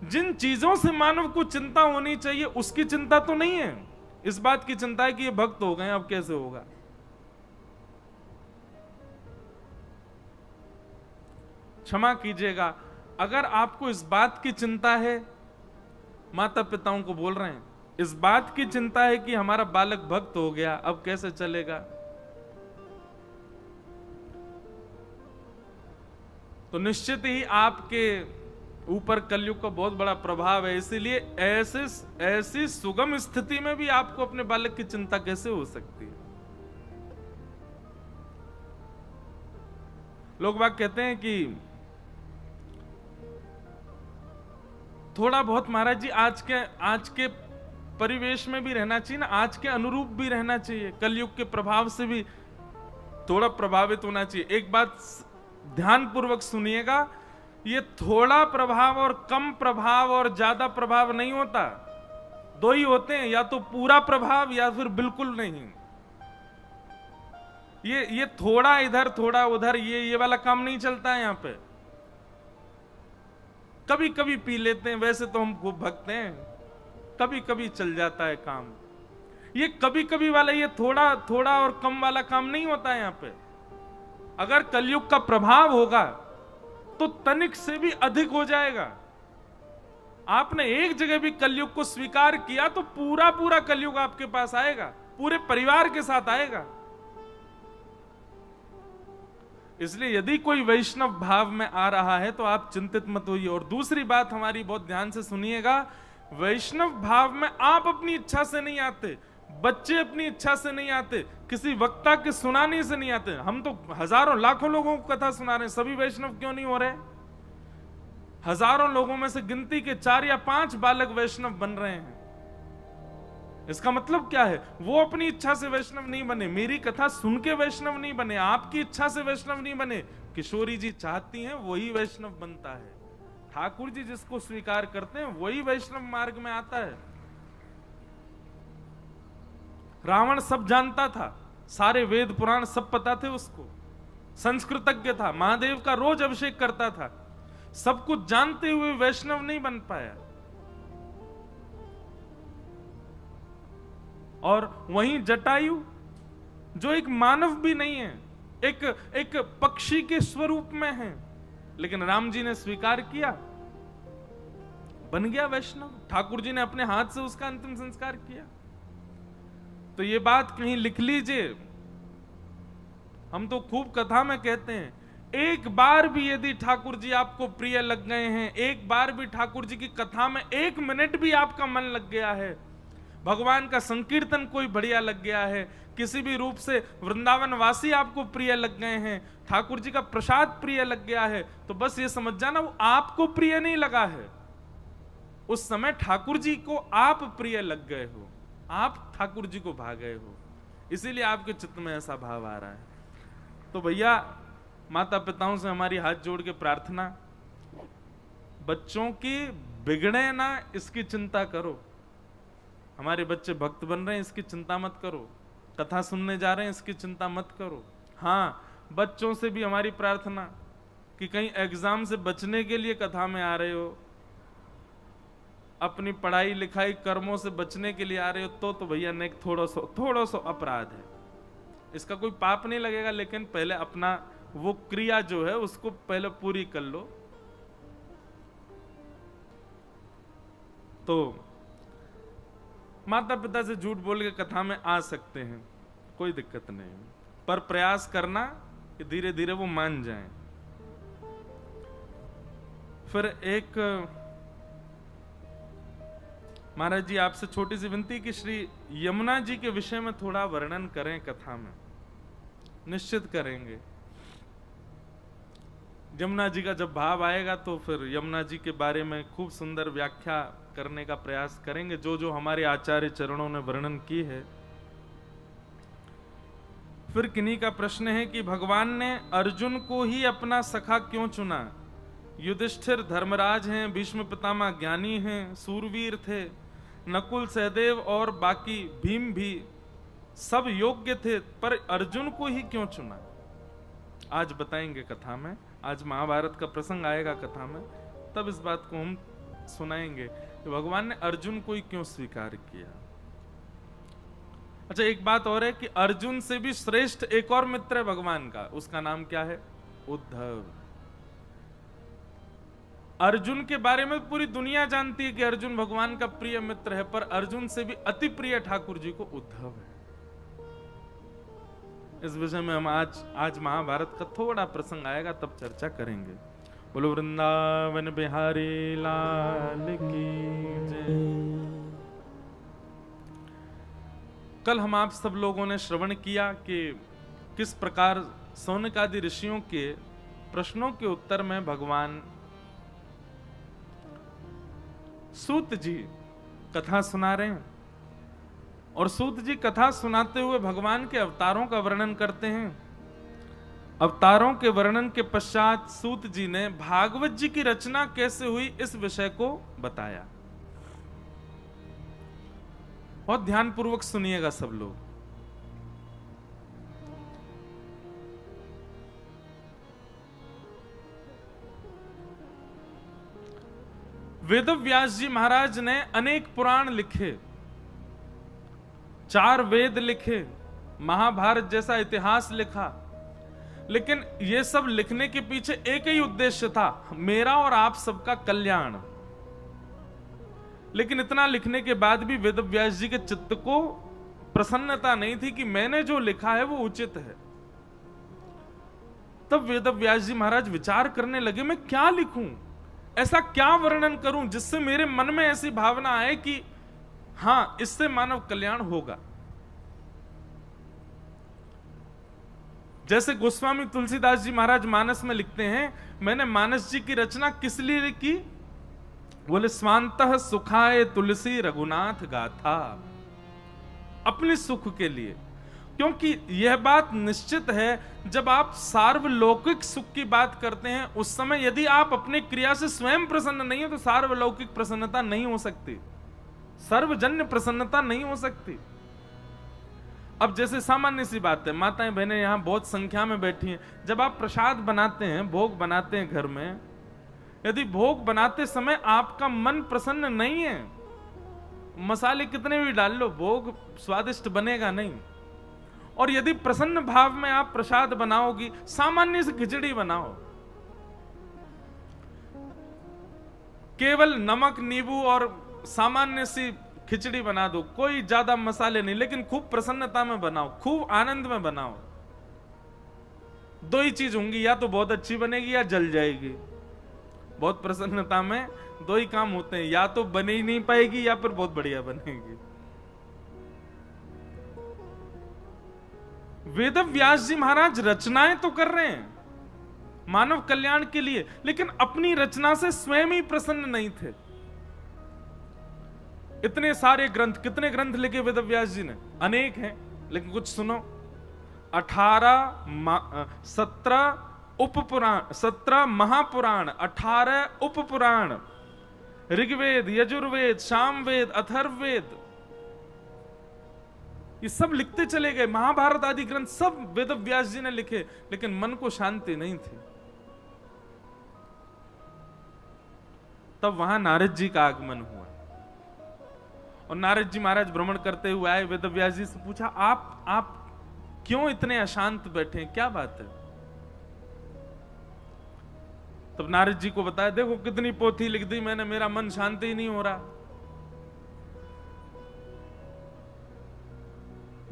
A: जिन चीजों से मानव को चिंता होनी चाहिए उसकी चिंता तो नहीं है। इस बात की चिंता है कि ये भक्त हो गए, अब कैसे होगा। क्षमा कीजिएगा, अगर आपको इस बात की चिंता है, माता पिताओं को बोल रहे हैं, इस बात की चिंता है कि हमारा बालक भक्त हो गया, अब कैसे चलेगा, तो निश्चित ही आपके ऊपर कलयुग का बहुत बड़ा प्रभाव है। इसीलिए ऐसी सुगम स्थिति में भी आपको अपने बालक की चिंता कैसे हो सकती है? लोग बात कहते हैं कि थोड़ा बहुत महाराज जी आज के परिवेश में भी रहना चाहिए ना, आज के अनुरूप भी रहना चाहिए, कलयुग के प्रभाव से भी थोड़ा प्रभावित होना चाहिए। एक बात ध्यानपूर्वक सुनिएगा, ये थोड़ा प्रभाव और कम प्रभाव और ज्यादा प्रभाव नहीं होता, दो ही होते हैं, या तो पूरा प्रभाव या फिर बिल्कुल नहीं। ये थोड़ा इधर थोड़ा उधर ये वाला काम नहीं चलता है यहां पे। कभी कभी पी लेते हैं, वैसे तो हम खूब भगते हैं, कभी कभी चल जाता है काम। ये कभी कभी वाला, ये थोड़ा थोड़ा और कम वाला काम नहीं होता है यहां पे। अगर कलयुग का प्रभाव होगा तो तनिक से भी अधिक हो जाएगा। आपने एक जगह भी कलयुग को स्वीकार किया तो पूरा पूरा कलयुग आपके पास आएगा, पूरे परिवार के साथ आएगा। इसलिए यदि कोई वैष्णव भाव में आ रहा है तो आप चिंतित मत होइए। और दूसरी बात हमारी बहुत ध्यान से सुनिएगा, वैष्णव भाव में आप अपनी इच्छा से नहीं आते, बच्चे अपनी इच्छा से नहीं आते, किसी वक्ता के सुनाने से नहीं आते। हम तो हजारों लाखों लोगों को कथा सुना रहे हैं, सभी वैष्णव क्यों नहीं हो रहे? हजारों लोगों में से गिनती के 4 या 5 बालक वैष्णव बन रहे हैं। इसका मतलब क्या है? वो अपनी इच्छा से वैष्णव नहीं बने, मेरी कथा सुन के वैष्णव नहीं बने, आपकी इच्छा से वैष्णव नहीं बने। किशोरी जी चाहती हैं वही वैष्णव बनता है, ठाकुर जी जिसको स्वीकार करते हैं वही वैष्णव मार्ग में आता है। रावण सब जानता था, सारे वेद पुराण सब पता थे उसको, संस्कृतज्ञ था, महादेव का रोज अभिषेक करता था, सब कुछ जानते हुए वैष्णव नहीं बन पाया। और वहीं जटायु जो एक मानव भी नहीं है, एक पक्षी के स्वरूप में है, लेकिन राम जी ने स्वीकार किया, बन गया वैष्णव। ठाकुर जी ने अपने हाथ से उसका अंतिम संस्कार किया। तो ये बात कहीं लिख लीजिए, हम तो खूब कथा में कहते हैं, एक बार भी यदि ठाकुर जी आपको प्रिय लग गए हैं, एक बार भी ठाकुर जी की कथा में 1 मिनट भी आपका मन लग गया है, भगवान का संकीर्तन कोई बढ़िया लग गया है, किसी भी रूप से वृंदावन वासी आपको प्रिय लग गए हैं, ठाकुर जी का प्रसाद प्रिय लग गया है, तो बस ये समझ जाना वो आपको प्रिय नहीं लगा है, उस समय ठाकुर जी को आप प्रिय लग गए हो, आप ठाकुर जी को भा गए हो, इसीलिए आपके चित्त में ऐसा भाव आ रहा है। तो भैया माता पिताओं से हमारी हाथ जोड़ के प्रार्थना, बच्चों की बिगड़े ना इसकी चिंता करो। हमारे बच्चे भक्त बन रहे हैं इसकी चिंता मत करो, कथा सुनने जा रहे हैं इसकी चिंता मत करो। हाँ, बच्चों से भी हमारी प्रार्थना कि कहीं एग्जाम से बचने के लिए कथा में आ रहे हो, अपनी पढ़ाई लिखाई कर्मों से बचने के लिए आ रहे हो, तो भैया नेक थोड़ा सा अपराध है, इसका कोई पाप नहीं लगेगा, लेकिन पहले अपना वो क्रिया जो है उसको पहले पूरी कर लो। तो माता पिता से झूठ बोल के कथा में आ सकते हैं, कोई दिक्कत नहीं, पर प्रयास करना कि धीरे धीरे वो मान जाएं। फिर एक महाराज जी आपसे छोटी सी विनती कि श्री यमुना जी के विषय में थोड़ा वर्णन करें कथा में। निश्चित करेंगे, यमुना जी का जब भाव आएगा तो फिर यमुना जी के बारे में खूब सुंदर व्याख्या करने का प्रयास करेंगे, जो जो हमारे आचार्य चरणों ने वर्णन की है। फिर किन्हीं का प्रश्न है कि भगवान ने अर्जुन को ही अपना सखा क्यों चुना? युधिष्ठिर धर्मराज हैं, भीष्म पितामह ज्ञानी हैं, सूरवीर थे, नकुल सहदेव और बाकी भीम भी सब योग्य थे, पर अर्जुन को ही क्यों चुना? आज बताएंगे कथा में, आज महाभारत का प्रसंग आएगा कथा में, तब इस बात को हम सुनाएंगे कि भगवान ने अर्जुन को ही क्यों स्वीकार किया। अच्छा, एक बात और है कि अर्जुन से भी श्रेष्ठ एक और मित्र है भगवान का, उसका नाम क्या है? उद्धव। अर्जुन के बारे में पूरी दुनिया जानती है कि अर्जुन भगवान का प्रिय मित्र है, पर अर्जुन से भी अति प्रिय ठाकुर जी को उद्धव है। इस विषय में हम आज महाभारत का थोड़ा प्रसंग आएगा तब चर्चा करेंगे। बोलो वृंदावन बिहारी लाल की जय। कल हम आप सब लोगों ने श्रवण किया कि किस प्रकार शौनक आदि ऋषियों के प्रश्नों के उत्तर में भगवान सूत जी कथा सुना रहे हैं, और सूत जी कथा सुनाते हुए भगवान के अवतारों का वर्णन करते हैं। अवतारों के वर्णन के पश्चात सूत जी ने भागवत जी की रचना कैसे हुई इस विषय को बताया। बहुत ध्यानपूर्वक सुनिएगा सब लोग। वेदव्यास जी महाराज ने अनेक पुराण लिखे, 4 वेद लिखे, महाभारत जैसा इतिहास लिखा, लेकिन यह सब लिखने के पीछे एक ही उद्देश्य था, मेरा और आप सबका कल्याण। लेकिन इतना लिखने के बाद भी वेदव्यास जी के चित्त को प्रसन्नता नहीं थी कि मैंने जो लिखा है वो उचित है। तब वेदव्यास जी महाराज विचार करने लगे, मैं क्या लिखूं, ऐसा क्या वर्णन करूं जिससे मेरे मन में ऐसी भावना आए कि हां, इससे मानव कल्याण होगा। जैसे गोस्वामी तुलसीदास जी महाराज मानस में लिखते हैं, मैंने मानस जी की रचना किस लिए की? बोले स्वांतः सुखाय तुलसी रघुनाथ गाथा, अपने सुख के लिए। क्योंकि यह बात निश्चित है, जब आप सार्वलौकिक सुख की बात करते हैं उस समय यदि आप अपने क्रिया से स्वयं प्रसन्न नहीं हो तो सार्वलौकिक प्रसन्नता नहीं हो सकती, सर्वजन्य प्रसन्नता नहीं हो सकती। अब जैसे सामान्य सी बात है, माताएं बहनें यहां बहुत संख्या में बैठी हैं, जब आप प्रसाद बनाते हैं, भोग बनाते हैं घर में, यदि भोग बनाते समय आपका मन प्रसन्न नहीं है, मसाले कितने भी डाल लो, भोग स्वादिष्ट बनेगा नहीं। और यदि प्रसन्न भाव में आप प्रसाद बनाओगी, सामान्य से खिचड़ी बनाओ, केवल नमक नींबू और सामान्य सी खिचड़ी बना दो, कोई ज्यादा मसाले नहीं, लेकिन खूब प्रसन्नता में बनाओ, खूब आनंद में बनाओ। 2 ही चीज होंगी, या तो बहुत अच्छी बनेगी या जल जाएगी। बहुत प्रसन्नता में 2 ही काम होते हैं, या तो बने ही नहीं पाएगी या फिर बहुत बढ़िया बनेगी। वेदव्यास जी महाराज रचनाएं तो कर रहे हैं मानव कल्याण के लिए, लेकिन अपनी रचना से स्वयं ही प्रसन्न नहीं थे। इतने सारे ग्रंथ, कितने ग्रंथ लिखे वेदव्यास जी ने? अनेक हैं, लेकिन कुछ सुनो। 17 महापुराण, 18 उपपुराण, ऋग्वेद, यजुर्वेद, सामवेद, अथर्ववेद, ये सब लिखते चले गए। महाभारत आदि ग्रंथ सब वेदव्यास जी ने लिखे, लेकिन मन को शांति नहीं थी। तब वहां नारद जी का आगमन हुआ, और नारद जी महाराज भ्रमण करते हुए आए, वेदव्यास जी से पूछा, आप क्यों इतने अशांत बैठे हैं, क्या बात है? तब नारद जी को बताया, देखो कितनी पोथी लिख दी मैंने, मेरा मन शांति ही नहीं हो रहा।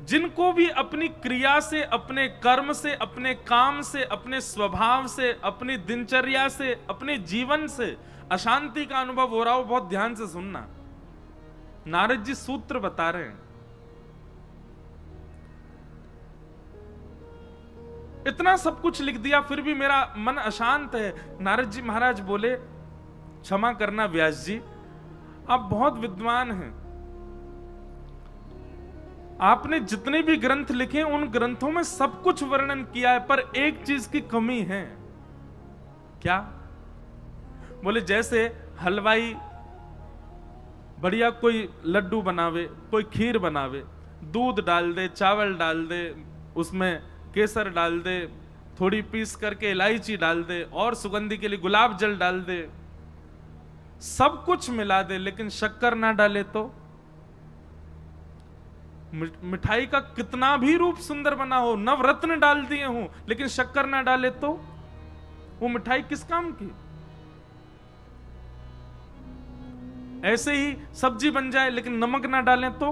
A: जिनको भी अपनी क्रिया से, अपने कर्म से, अपने काम से, अपने स्वभाव से, अपनी दिनचर्या से, अपने जीवन से अशांति का अनुभव हो रहा हो, बहुत ध्यान से सुनना। नारद जी सूत्र बता रहे हैं। इतना सब कुछ लिख दिया फिर भी मेरा मन अशांत है। नारद जी महाराज बोले, क्षमा करना व्यास जी, आप बहुत विद्वान हैं, आपने जितने भी ग्रंथ लिखे उन ग्रंथों में सब कुछ वर्णन किया है, पर एक चीज की कमी है। क्या? बोले जैसे हलवाई बढ़िया कोई लड्डू बनावे, कोई खीर बनावे, दूध डाल दे, चावल डाल दे, उसमें केसर डाल दे, थोड़ी पीस करके इलायची डाल दे, और सुगंधी के लिए गुलाब जल डाल दे, सब कुछ मिला दे, लेकिन शक्कर ना डाले तो? मिठाई का कितना भी रूप सुंदर बना हो, नवरत्न डाल दिए हो, लेकिन शक्कर ना डाले तो वो मिठाई किस काम की? ऐसे ही सब्जी बन जाए लेकिन नमक ना डालें तो?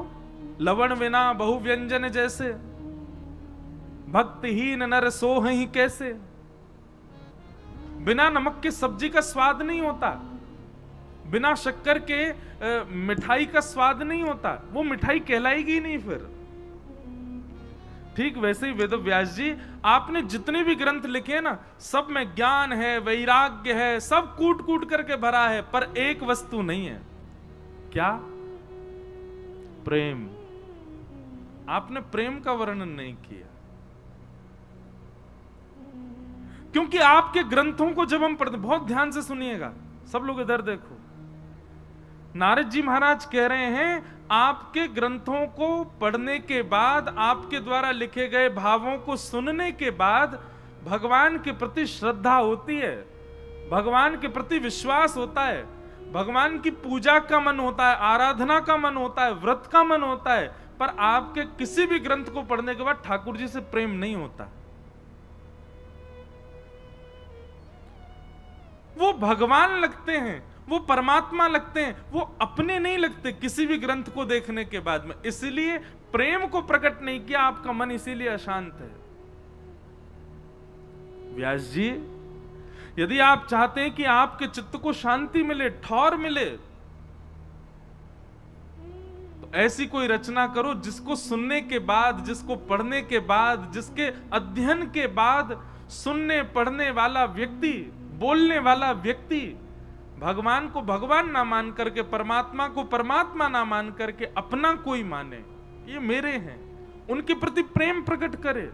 A: लवण बिना बहु व्यंजन जैसे, भक्तिहीन नर सोह ही कैसे। बिना नमक के सब्जी का स्वाद नहीं होता, बिना शक्कर के मिठाई का स्वाद नहीं होता, वो मिठाई कहलाएगी नहीं फिर। ठीक वैसे ही वेद व्यास जी, आपने जितने भी ग्रंथ लिखे हैं ना, सब में ज्ञान है, वैराग्य है, सब कूट कूट करके भरा है, पर एक वस्तु नहीं है। क्या? प्रेम। आपने प्रेम का वर्णन नहीं किया, क्योंकि आपके ग्रंथों को जब हम पढ़ते, बहुत ध्यान से सुनिएगा सब लोग, इधर देखो, नारद जी महाराज कह रहे हैं आपके ग्रंथों को पढ़ने के बाद, आपके द्वारा लिखे गए भावों को सुनने के बाद भगवान के प्रति श्रद्धा होती है, भगवान के प्रति विश्वास होता है, भगवान की पूजा का मन होता है, आराधना का मन होता है, व्रत का मन होता है। पर आपके किसी भी ग्रंथ को पढ़ने के बाद ठाकुर जी से प्रेम नहीं होता। वो भगवान लगते हैं, वो परमात्मा लगते हैं, वो अपने नहीं लगते किसी भी ग्रंथ को देखने के बाद में। इसलिए प्रेम को प्रकट नहीं किया, आपका मन इसीलिए अशांत है। व्यास जी, यदि आप चाहते हैं कि आपके चित्त को शांति मिले, ठौर मिले, तो ऐसी कोई रचना करो जिसको सुनने के बाद, जिसको पढ़ने के बाद, जिसके अध्ययन के बाद सुनने पढ़ने वाला व्यक्ति, बोलने वाला व्यक्ति भगवान को भगवान ना मान करके, परमात्मा को परमात्मा ना मान करके अपना कोई माने, ये मेरे हैं, उनके प्रति प्रेम प्रकट करे।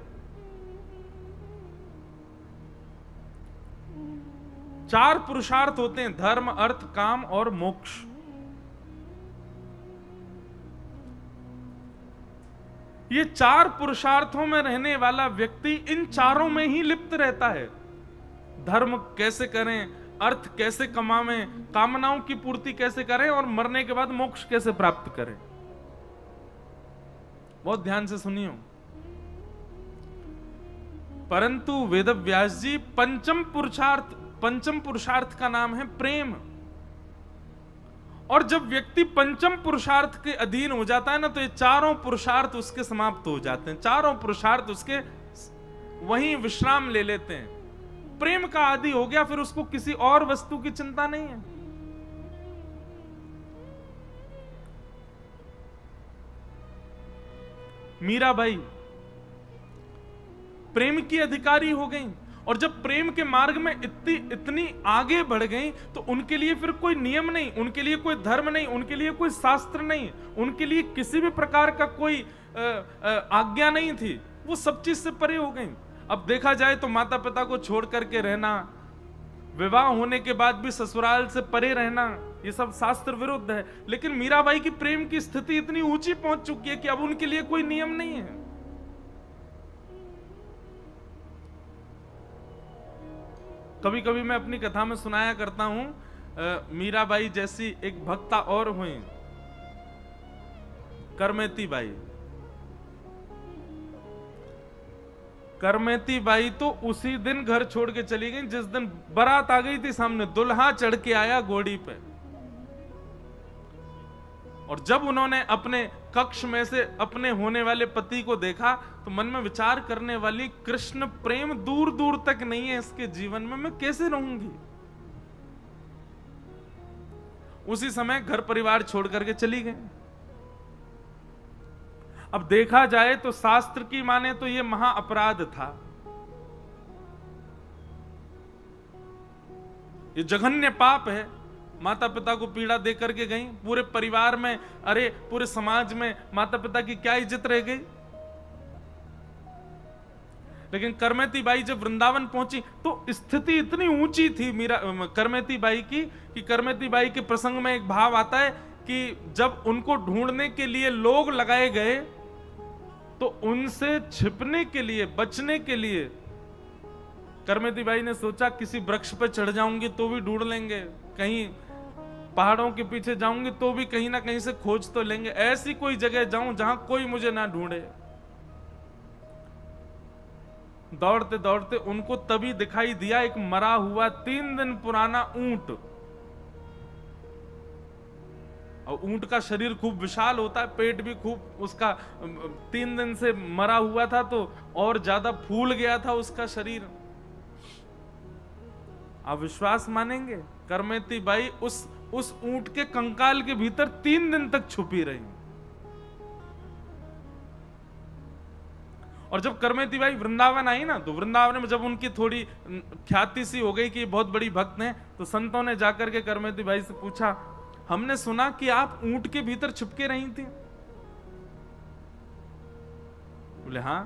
A: चार पुरुषार्थ होते हैं, धर्म, अर्थ, काम और मोक्ष। ये चार पुरुषार्थों में रहने वाला व्यक्ति इन चारों में ही लिप्त रहता है। धर्म कैसे करें, अर्थ कैसे कमावें, कामनाओं की पूर्ति कैसे करें, और मरने के बाद मोक्ष कैसे प्राप्त करें। बहुत ध्यान से सुनियो। परंतु वेदव्यास जी, पंचम पुरुषार्थ का नाम है प्रेम। और जब व्यक्ति पंचम पुरुषार्थ के अधीन हो जाता है ना, तो ये चारों पुरुषार्थ उसके समाप्त हो जाते हैं, चारों पुरुषार्थ उसके वहीं विश्राम ले लेते हैं। प्रेम का आदि हो गया, फिर उसको किसी और वस्तु की चिंता नहीं है। मीराबाई प्रेम की अधिकारी हो गई, और जब प्रेम के मार्ग में इतनी आगे बढ़ गई, तो उनके लिए फिर कोई नियम नहीं, उनके लिए कोई धर्म नहीं, उनके लिए कोई शास्त्र नहीं, उनके लिए किसी भी प्रकार का कोई आज्ञा नहीं थी। वो सब चीज से परे हो गई। अब देखा जाए तो माता पिता को छोड़ करके रहना, विवाह होने के बाद भी ससुराल से परे रहना, ये सब शास्त्र विरुद्ध है। लेकिन मीराबाई की प्रेम की स्थिति इतनी ऊंची पहुंच चुकी है कि अब उनके लिए कोई नियम नहीं है। कभी कभी मैं अपनी कथा में सुनाया करता हूं, मीराबाई जैसी एक भक्ता और हुई, करमेती बाई। करमेती बाई तो उसी दिन घर छोड़ के चली गई जिस दिन बारात आ गई थी सामने, दुल्हा चढ़ के आया घोड़ी पे। और जब उन्होंने अपने कक्ष में से अपने होने वाले पति को देखा, तो मन में विचार करने वाली, कृष्ण प्रेम दूर दूर तक नहीं है इसके जीवन में, मैं कैसे रहूंगी। उसी समय घर परिवार छोड़ करके चली गई। अब देखा जाए तो शास्त्र की माने तो यह महा अपराध था, ये जघन्य पाप है। माता पिता को पीड़ा दे करके गई, पूरे परिवार में, अरे पूरे समाज में माता पिता की क्या इज्जत रह गई। लेकिन करमेती बाई जब वृंदावन पहुंची तो स्थिति इतनी ऊंची थी करमेती बाई की, कि करमेती बाई के प्रसंग में एक भाव आता है कि जब उनको ढूंढने के लिए लोग लगाए गए, तो उनसे छिपने के लिए, बचने के लिए करमेती बाई ने सोचा किसी वृक्ष पर चढ़ जाऊंगी तो भी ढूंढ लेंगे, कहीं पहाड़ों के पीछे जाऊंगी तो भी कहीं ना कहीं से खोज तो लेंगे, ऐसी कोई जगह जाऊं जहां कोई मुझे ना ढूंढे। दौड़ते दौड़ते उनको तभी दिखाई दिया एक मरा हुआ 3 दिन पुराना ऊंट। और ऊंट का शरीर खूब विशाल होता है, पेट भी खूब उसका 3 दिन से मरा हुआ था, तो और ज्यादा फूल गया था उसका शरीर। आप विश्वास मानेंगे, करमेती बाई उस ऊंट के कंकाल के भीतर 3 दिन तक छुपी रही। और जब करमेती बाई वृंदावन आई ना, तो वृंदावन में जब उनकी थोड़ी ख्याति सी हो गई कि बहुत बड़ी भक्त हैं, तो संतों ने जाकर के करमेती बाई से पूछा, हमने सुना कि आप ऊंट के भीतर छुपके रही थी। बोले हाँ।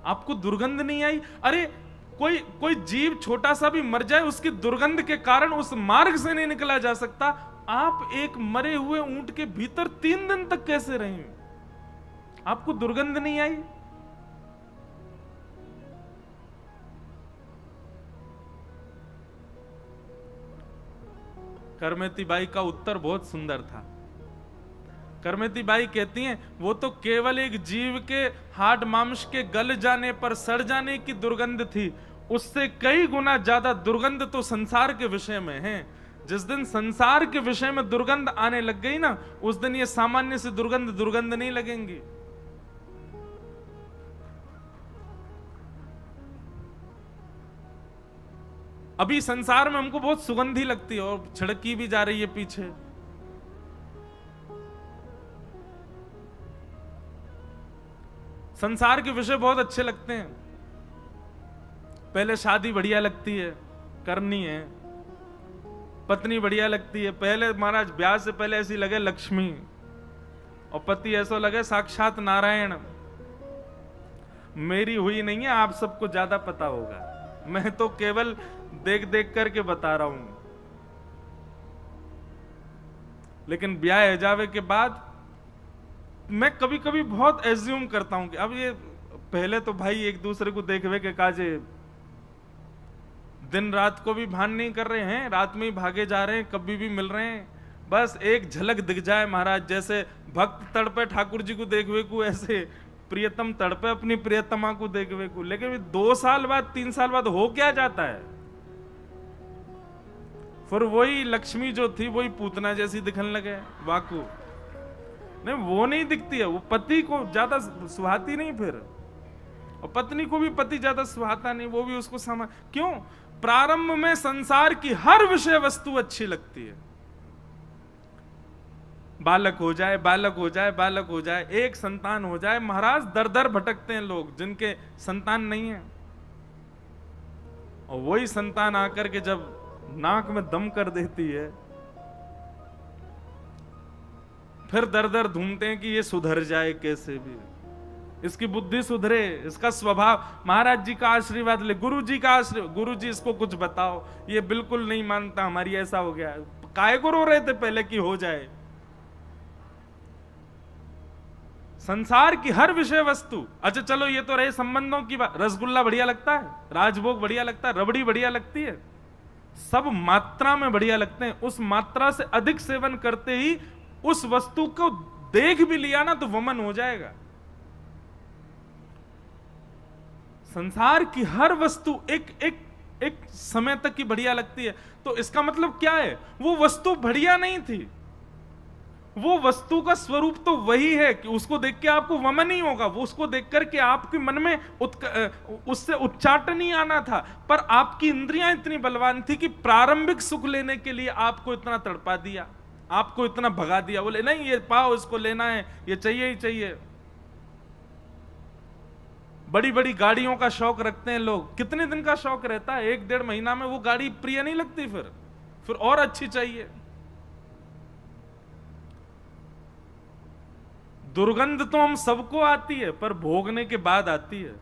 A: आपको दुर्गंध नहीं आई? अरे कोई जीव छोटा सा भी मर जाए, उसकी दुर्गंध के कारण उस मार्ग से नहीं निकला जा सकता। आप एक मरे हुए ऊंट के भीतर 3 दिन तक कैसे रही? आपको दुर्गंध नहीं आई? करमेती बाई का उत्तर बहुत सुंदर था। करमेती बाई कहती हैं, वो तो केवल एक जीव के हाड मांस के गल जाने पर सड़ जाने की दुर्गंध थी, उससे कई गुना ज्यादा दुर्गंध तो संसार के विषय में है। जिस दिन संसार के विषय में दुर्गंध आने लग गई ना, उस दिन ये सामान्य से दुर्गंध नहीं लगेंगी। अभी संसार में हमको बहुत सुगंधी लगती है और छिड़की भी जा रही है पीछे। संसार के विषय बहुत अच्छे लगते हैं। पहले शादी बढ़िया लगती है, करनी है, पत्नी बढ़िया लगती है। पहले महाराज ब्याह से पहले ऐसी लगे लक्ष्मी, और पति ऐसा लगे साक्षात नारायण। मेरी हुई नहीं है, आप सबको ज्यादा पता होगा, मैं तो केवल देख देख करके बता रहा हूं। लेकिन ब्याह जावे के बाद मैं कभी कभी बहुत एज्यूम करता हूं कि अब ये पहले तो भाई एक दूसरे को देखवे के काजे दिन रात को भी भान नहीं कर रहे हैं, रात में ही भागे जा रहे हैं, कभी भी मिल रहे हैं, बस एक झलक दिख जाए महाराज। जैसे भक्त तड़पे ठाकुर जी को देखवे को, ऐसे प्रियतम तड़पे अपनी प्रियतमा को देखवे को। लेकिन 2 साल बाद 3 साल बाद हो क्या जाता है, फिर वही लक्ष्मी जो थी वही पूतना जैसी दिखने लगे वाकू। नहीं, वो नहीं दिखती है, वो पति को ज्यादा सुहाती नहीं, फिर और पत्नी को भी पति ज्यादा सुहाता नहीं, वो भी उसको समझ। क्यों? प्रारंभ में संसार की हर विषय वस्तु अच्छी लगती है। बालक हो जाए, बालक हो जाए, बालक हो जाए, एक संतान हो जाए, महाराज दर दर भटकते हैं लोग जिनके संतान नहीं है। और वही संतान आकर के जब नाक में दम कर देती है, फिर दर दर ढूंढते हैं कि ये सुधर जाए कैसे भी, इसकी बुद्धि सुधरे, इसका स्वभाव। महाराज जी का आशीर्वाद ले, गुरु जी का आशीर्वाद, गुरु जी इसको कुछ बताओ, ये बिल्कुल नहीं मानता, हमारी ऐसा हो गया। काहे को रो रहे थे पहले कि हो जाए? संसार की हर विषय वस्तु। अच्छा चलो ये तो रहे संबंधों की बात। रसगुल्ला बढ़िया लगता है, राजभोग बढ़िया लगता है, रबड़ी बढ़िया लगती है, सब मात्रा में बढ़िया लगते हैं। उस मात्रा से अधिक सेवन करते ही उस वस्तु को देख भी लिया ना तो वमन हो जाएगा। संसार की हर वस्तु एक समय तक की बढ़िया लगती है, तो इसका मतलब क्या है? वो वस्तु बढ़िया नहीं थी। वो वस्तु का स्वरूप तो वही है कि उसको देख के आपको वमन ही होगा, वो उसको देख करके आपके मन में उससे उच्चाटन ही आना था। पर आपकी इंद्रियां इतनी बलवान थी कि प्रारंभिक सुख लेने के लिए आपको इतना तड़पा दिया, आपको इतना भगा दिया। बोले नहीं ये पाओ, इसको लेना है, ये चाहिए ही चाहिए। बड़ी बड़ी गाड़ियों का शौक रखते हैं लोग। कितने दिन का शौक रहता है? 1-1.5 महीना में वो गाड़ी प्रिय नहीं लगती, फिर और अच्छी चाहिए। दुर्गंध तो हम सबको आती है, पर भोगने के बाद आती है।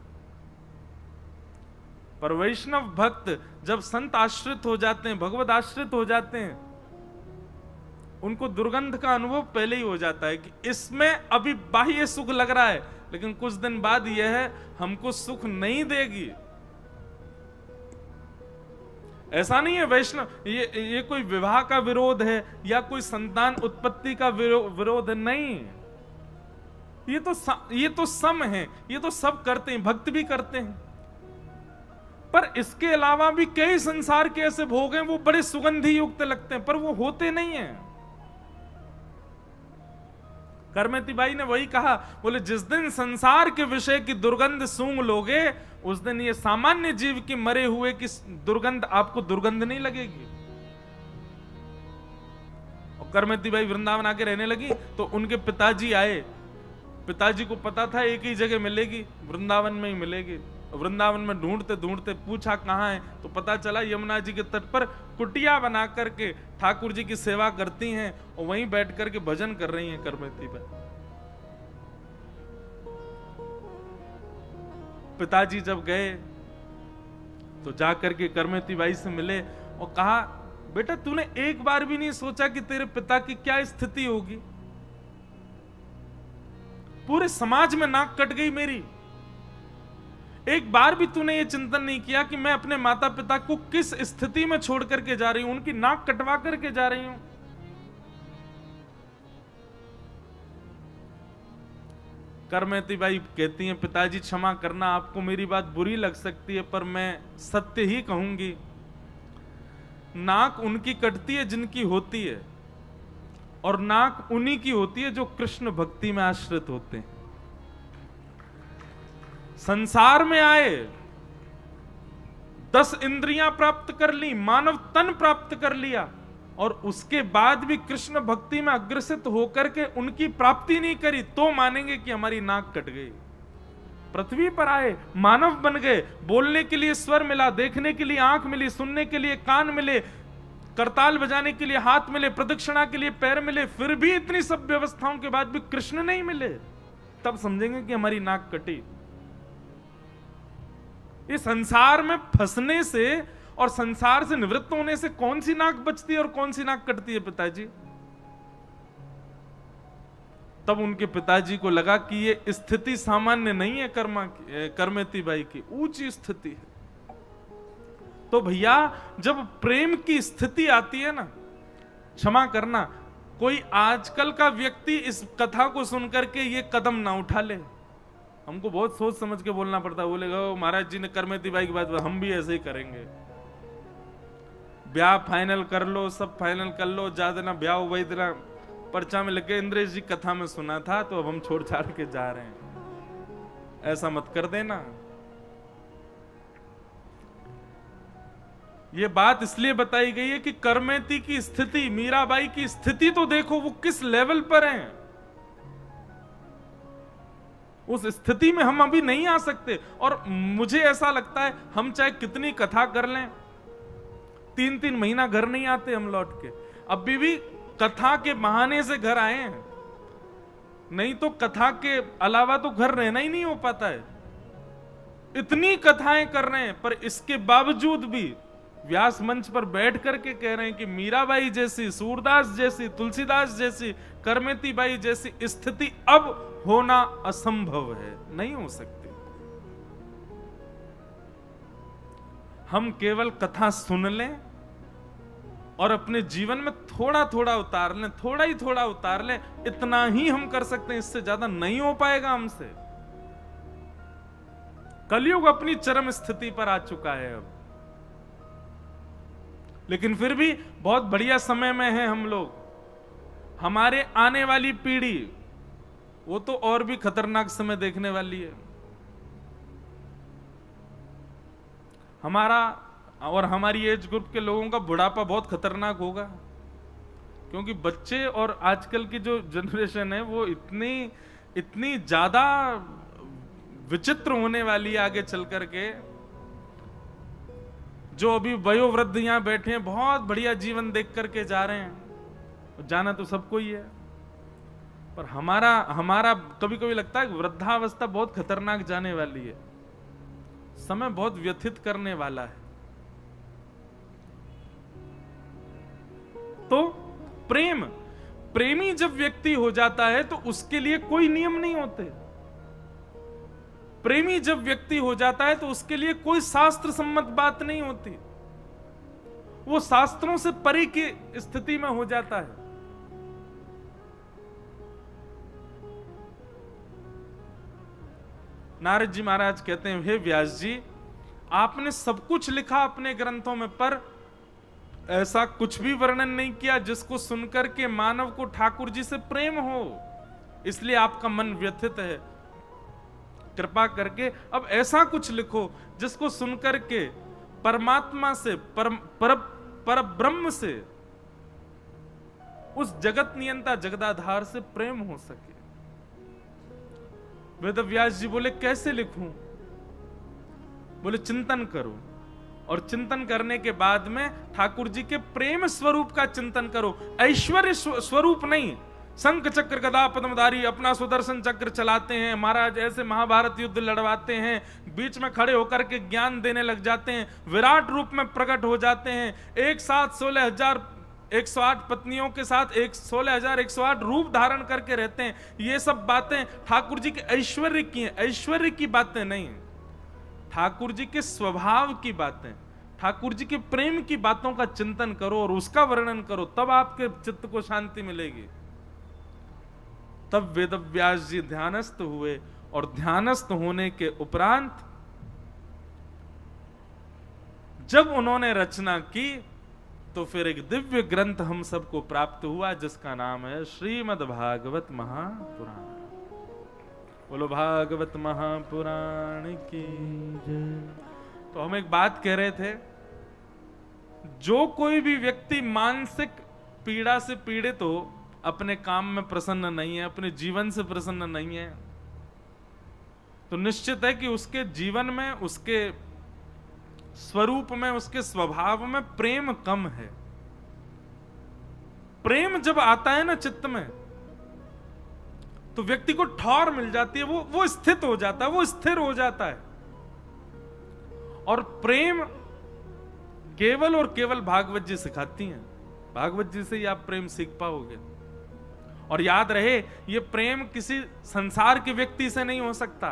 A: पर वैष्णव भक्त जब संत आश्रित हो जाते हैं, भगवत आश्रित हो जाते हैं, उनको दुर्गंध का अनुभव पहले ही हो जाता है कि इसमें अभी बाह्य सुख लग रहा है, लेकिन कुछ दिन बाद यह है हमको सुख नहीं देगी। ऐसा नहीं है वैष्णव ये कोई विवाह का विरोध है या कोई संतान उत्पत्ति का विरोध नहीं। ये तो सम है, ये तो सब करते हैं, भक्त भी करते हैं। पर इसके अलावा भी कई संसार के ऐसे भोग हैं, वो बड़े सुगंधी युक्त लगते हैं, पर वो होते नहीं हैं। करमेती बाई ने वही कहा, बोले जिस दिन संसार के विषय की दुर्गंध सूंघ लोगे उस दिन ये सामान्य जीव की मरे हुए की दुर्गंध आपको दुर्गंध नहीं लगेगी। और करमेती बाई वृंदावन आके रहने लगी तो उनके पिताजी आए। पिताजी को पता था एक ही जगह मिलेगी, वृंदावन में ही मिलेगी। वृंदावन में ढूंढते ढूंढते पूछा कहाँ है, तो पता चला यमुना जी के तट पर कुटिया बना करके ठाकुर जी की सेवा करती हैं और वहीं बैठ करके भजन कर रही हैं करमेती बाई। पिताजी जब गए तो जाकर के करमेती बाई से मिले और कहा, बेटा तूने एक बार भी नहीं सोचा कि तेरे पिता की क्या स्थिति होगी? पूरे समाज में नाक कट गई मेरी, एक बार भी तूने ये चिंतन नहीं किया कि मैं अपने माता पिता को किस स्थिति में छोड़ करके जा रही हूं, उनकी नाक कटवा करके जा रही हूं। करमेती बाई कहती हैं, पिताजी क्षमा करना, आपको मेरी बात बुरी लग सकती है पर मैं सत्य ही कहूंगी। नाक उनकी कटती है जिनकी होती है, और नाक उन्हीं की होती है जो कृष्ण भक्ति में आश्रित होते हैं। संसार में आए, 10 इंद्रियां प्राप्त कर ली, मानव तन प्राप्त कर लिया, और उसके बाद भी कृष्ण भक्ति में अग्रसित होकर के उनकी प्राप्ति नहीं करी तो मानेंगे कि हमारी नाक कट गई। पृथ्वी पर आए, मानव बन गए, बोलने के लिए स्वर मिला, देखने के लिए आंख मिली, सुनने के लिए कान मिले, करताल बजाने के लिए हाथ मिले, प्रदक्षिणा के लिए पैर मिले, फिर भी इतनी सब व्यवस्थाओं के बाद भी कृष्ण नहीं मिले, तब समझेंगे कि हमारी नाक कटी। इस संसार में फंसने से और संसार से निवृत्त होने से कौन सी नाक बचती है और कौन सी नाक कटती है पिताजी? तब उनके पिताजी को लगा कि ये स्थिति सामान्य नहीं है, करमेती बाई की ऊंची स्थिति है। तो भैया जब प्रेम की स्थिति आती है ना, क्षमा करना, कोई आजकल का व्यक्ति इस कथा को सुनकर के ये कदम ना उठा ले। हमको बहुत सोच समझ के बोलना पड़ता है। बोलेगा महाराज जी ने करमेती बाई की बात, हम भी ऐसे ही करेंगे। ब्याह फाइनल कर लो, सब फाइनल कर लो, ज्यादा ना ब्याह वही देना पर्चा में लगे, इंद्रेश जी कथा में सुना था तो अब हम छोड़ छाड़ के जा रहे हैं, ऐसा मत कर देना। ये बात इसलिए बताई गई है कि करमेती की स्थिति, मीराबाई की स्थिति तो देखो वो किस लेवल पर है। उस स्थिति में हम अभी नहीं आ सकते। और मुझे ऐसा लगता है हम चाहे कितनी कथा कर लें, 3-3 महीना घर नहीं आते हम लौट के। अभी भी कथा के बहाने से घर आए हैं, नहीं तो कथा के अलावा तो घर रहना ही नहीं हो पाता है। इतनी कथाएं कर रहे हैं पर इसके बावजूद भी व्यास मंच पर बैठ करके कह रहे हैं कि मीराबाई जैसी, सूरदास जैसी, तुलसीदास जैसी, करमेती बाई जैसी स्थिति अब होना असंभव है, नहीं हो सकती। हम केवल कथा सुन लें और अपने जीवन में थोड़ा थोड़ा उतार लें, थोड़ा ही थोड़ा उतार लें, इतना ही हम कर सकते हैं, इससे ज्यादा नहीं हो पाएगा हमसे। कलयुग अपनी चरम स्थिति पर आ चुका है अब, लेकिन फिर भी बहुत बढ़िया समय में है हम लोग। हमारे आने वाली पीढ़ी वो तो और भी खतरनाक समय देखने वाली है। हमारा और हमारी एज ग्रुप के लोगों का बुढ़ापा बहुत खतरनाक होगा, क्योंकि बच्चे और आजकल की जो जनरेशन है वो इतनी ज्यादा विचित्र होने वाली है आगे चल करके। जो अभी वयोवृद्ध यहां बैठे हैं बहुत बढ़िया जीवन देख करके जा रहे हैं, जाना तो सबको ही है, पर हमारा कभी कभी लगता है वृद्धावस्था बहुत खतरनाक जाने वाली है, समय बहुत व्यथित करने वाला है। तो प्रेमी जब व्यक्ति हो जाता है तो उसके लिए कोई नियम नहीं होते। प्रेमी जब व्यक्ति हो जाता है तो उसके लिए कोई शास्त्र सम्मत बात नहीं होती, वो शास्त्रों से परे की स्थिति में हो जाता है। नारद जी महाराज कहते हैं, हे व्यास जी, आपने सब कुछ लिखा अपने ग्रंथों में, पर ऐसा कुछ भी वर्णन नहीं किया जिसको सुनकर के मानव को ठाकुर जी से प्रेम हो। इसलिए आपका मन व्यथित है। कृपा करके अब ऐसा कुछ लिखो जिसको सुनकर के परमात्मा से, पर ब्रह्म से, उस जगत नियंता जगदाधार से प्रेम हो सके। वेदव्यास जी बोले कैसे लिखूं? बोले चिंतन करो, और चिंतन करने के बाद में ठाकुर जी के प्रेम स्वरूप का चिंतन करो, ऐश्वर्य स्वरूप नहीं। शंख चक्र गदा पद्मधारी अपना सुदर्शन चक्र चलाते हैं, महाराज ऐसे महाभारत युद्ध लड़वाते हैं, बीच में खड़े होकर के ज्ञान देने लग जाते हैं, विराट रूप में प्रकट हो जाते हैं, एक साथ 16,108 पत्नियों के साथ 16,108 रूप धारण करके रहते हैं। ये सब बातें ठाकुर जी के ऐश्वर्य की हैं, ऐश्वर्य की बातें नहीं, ठाकुर जी के स्वभाव की बातें, ठाकुर जी के प्रेम की बातों का चिंतन करो और उसका वर्णन करो, तब आपके चित्त को शांति मिलेगी। तब वेदव्यास जी ध्यानस्थ हुए, और ध्यानस्थ होने के उपरांत जब उन्होंने रचना की तो फिर एक दिव्य ग्रंथ हम सबको प्राप्त हुआ जिसका नाम है श्रीमद् भागवत महापुराण। बोलो भागवत महापुराण की जय। तो हम एक बात कह रहे थे, जो कोई भी व्यक्ति मानसिक पीड़ा से पीड़ित हो, अपने काम में प्रसन्न नहीं है, अपने जीवन से प्रसन्न नहीं है, तो निश्चित है कि उसके जीवन में, उसके स्वरूप में, उसके स्वभाव में प्रेम कम है। प्रेम जब आता है ना चित्त में, तो व्यक्ति को ठौर मिल जाती है, वो स्थित हो जाता है, वो स्थिर हो जाता है। और प्रेम केवल और केवल भागवत जी सिखाती हैं। भागवत जी से ही आप प्रेम सीख पाओगे। और याद रहे, ये प्रेम किसी संसार के व्यक्ति से नहीं हो सकता।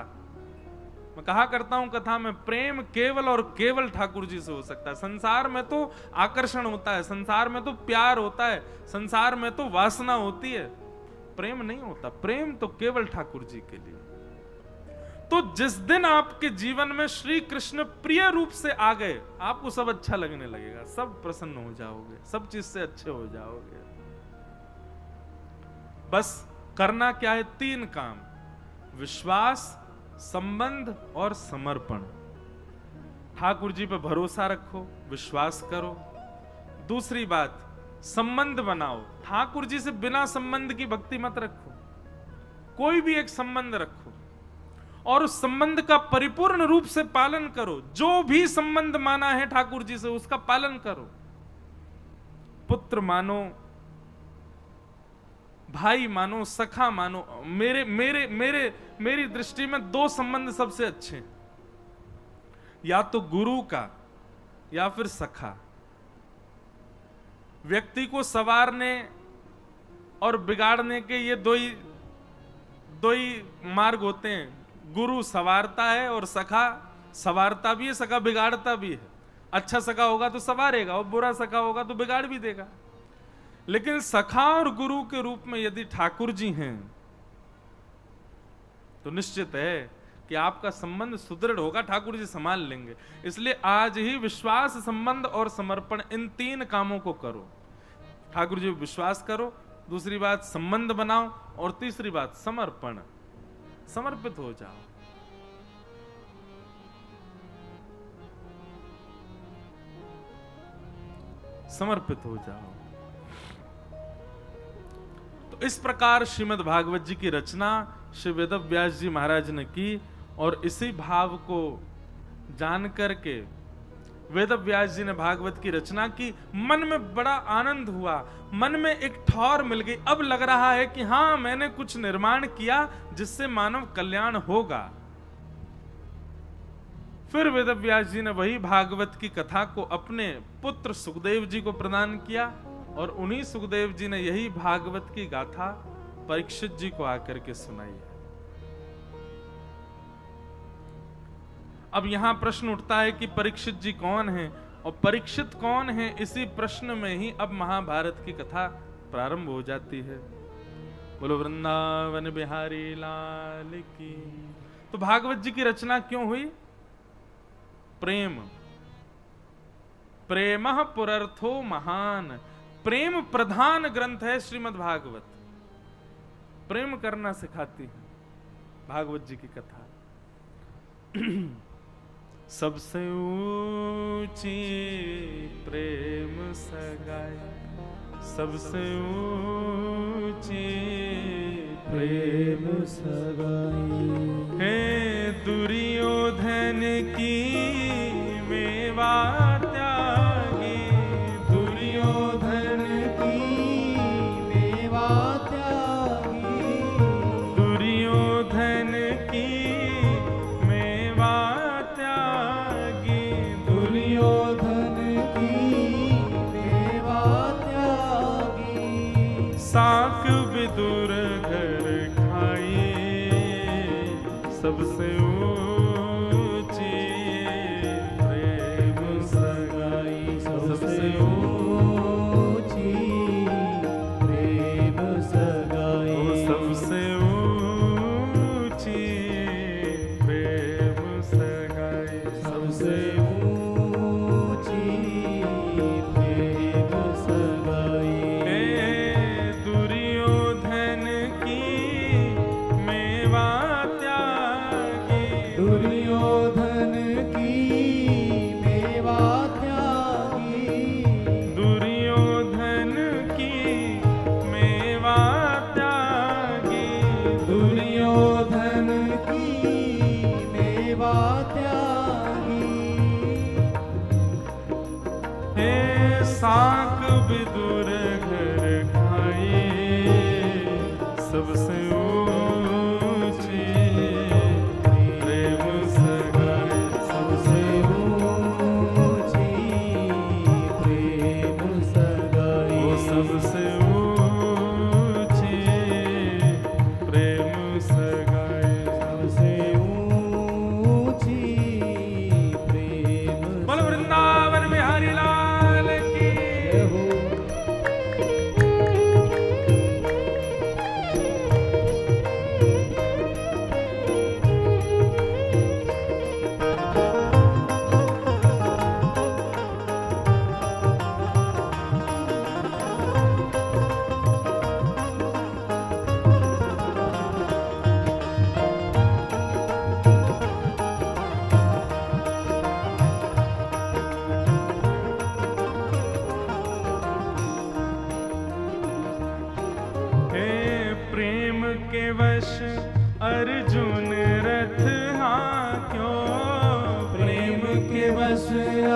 A: मैं कहा करता हूं कथा में, प्रेम केवल और केवल ठाकुर जी से हो सकता है। संसार में तो आकर्षण होता है, संसार में तो प्यार होता है, संसार में तो वासना होती है, प्रेम नहीं होता। प्रेम तो केवल ठाकुर जी के लिए। तो जिस दिन आपके जीवन में श्री कृष्ण प्रिय रूप से आ गए, आपको सब अच्छा लगने लगेगा, सब प्रसन्न हो जाओगे, सब चीज से अच्छे हो जाओगे। बस करना क्या है? 3 काम: विश्वास, संबंध और समर्पण। ठाकुर जी पे भरोसा रखो, विश्वास करो। दूसरी बात, संबंध बनाओ। ठाकुर जी से बिना संबंध की भक्ति मत रखो, कोई भी एक संबंध रखो और उस संबंध का परिपूर्ण रूप से पालन करो। जो भी संबंध माना है ठाकुर जी से, उसका पालन करो। पुत्र मानो, भाई मानो, सखा मानो। मेरी दृष्टि में 2 संबंध सबसे अच्छे, या तो गुरु का या फिर सखा। व्यक्ति को संवारने और बिगाड़ने के ये दो ही मार्ग होते हैं। गुरु संवारता है और सखा संवारता भी है, सखा बिगाड़ता भी है। अच्छा सखा होगा तो संवारेगा और बुरा सखा होगा तो बिगाड़ भी देगा। लेकिन सखा और गुरु के रूप में यदि ठाकुर जी हैं तो निश्चित है कि आपका संबंध सुदृढ़ होगा, ठाकुर जी संभाल लेंगे। इसलिए आज ही विश्वास, संबंध और समर्पण, इन 3 कामों को करो। ठाकुर जी विश्वास करो, दूसरी बात संबंध बनाओ, और तीसरी बात समर्पण, समर्पित हो जाओ। समर्पित हो जाओ। तो इस प्रकार श्रीमद् भागवत जी की रचना श्री वेदव्यास जी महाराज ने की, और इसी भाव को जान करके वेदव्यास जी ने भागवत की रचना की। मन में बड़ा आनंद हुआ, मन में एक ठौर मिल गई। अब लग रहा है कि हां, मैंने कुछ निर्माण किया जिससे मानव कल्याण होगा। फिर वेदव्यास जी ने वही भागवत की कथा को अपने पुत्र सुखदेव जी को प्रदान किया, और उन्हीं सुखदेव जी ने यही भागवत की गाथा परीक्षित जी को आकर के सुनाई है। अब यहां प्रश्न उठता है कि परीक्षित जी कौन हैं, और परीक्षित कौन है, इसी प्रश्न में ही अब महाभारत की कथा प्रारंभ हो जाती है। बोलो वृंदावन बिहारी लाल की। तो भागवत जी की रचना क्यों हुई? प्रेम। प्रेमः पुरर्थो महान। प्रेम प्रधान ग्रंथ है श्रीमद् भागवत। प्रेम करना सिखाती है भागवत जी की कथा। सबसे ऊंची प्रेम सगाई, सबसे ऊंची प्रेम सगाई है दुर्योधन की मेवा त्यागी, दुर्योधन की मेवा त्यागी, दुर्योधन की मेवा त्यागी, दुर्योधन की मेवा त्यागी, साक विदुर घर खाई, सबसे ऊंची प्रेम सगाई, सबसे ऊंची प्रेम सगाई, सबसे ऊंची प्रेम सगाई, सबसे ऊंची प्रेम सगाई, दुर्योधन की मेवा त्यागी, दुर्योधन की मेवा त्यागी, दुर्योधन की मेवा त्यागी, दुर्योधन की मेवा त्यागी, हे साक विदुर घर खाई, सबसे ऊंची प्रेम सगाई, सबसे ऊंची प्रेम सगाई, सबसे ऊंची प्रेम सगाई, सबसे ऊंची प्रेम। बोलो वृंदावन बिहारी लाल की। प्रेम के वश अर्जुन रथ हांक्यो, प्रेम के वश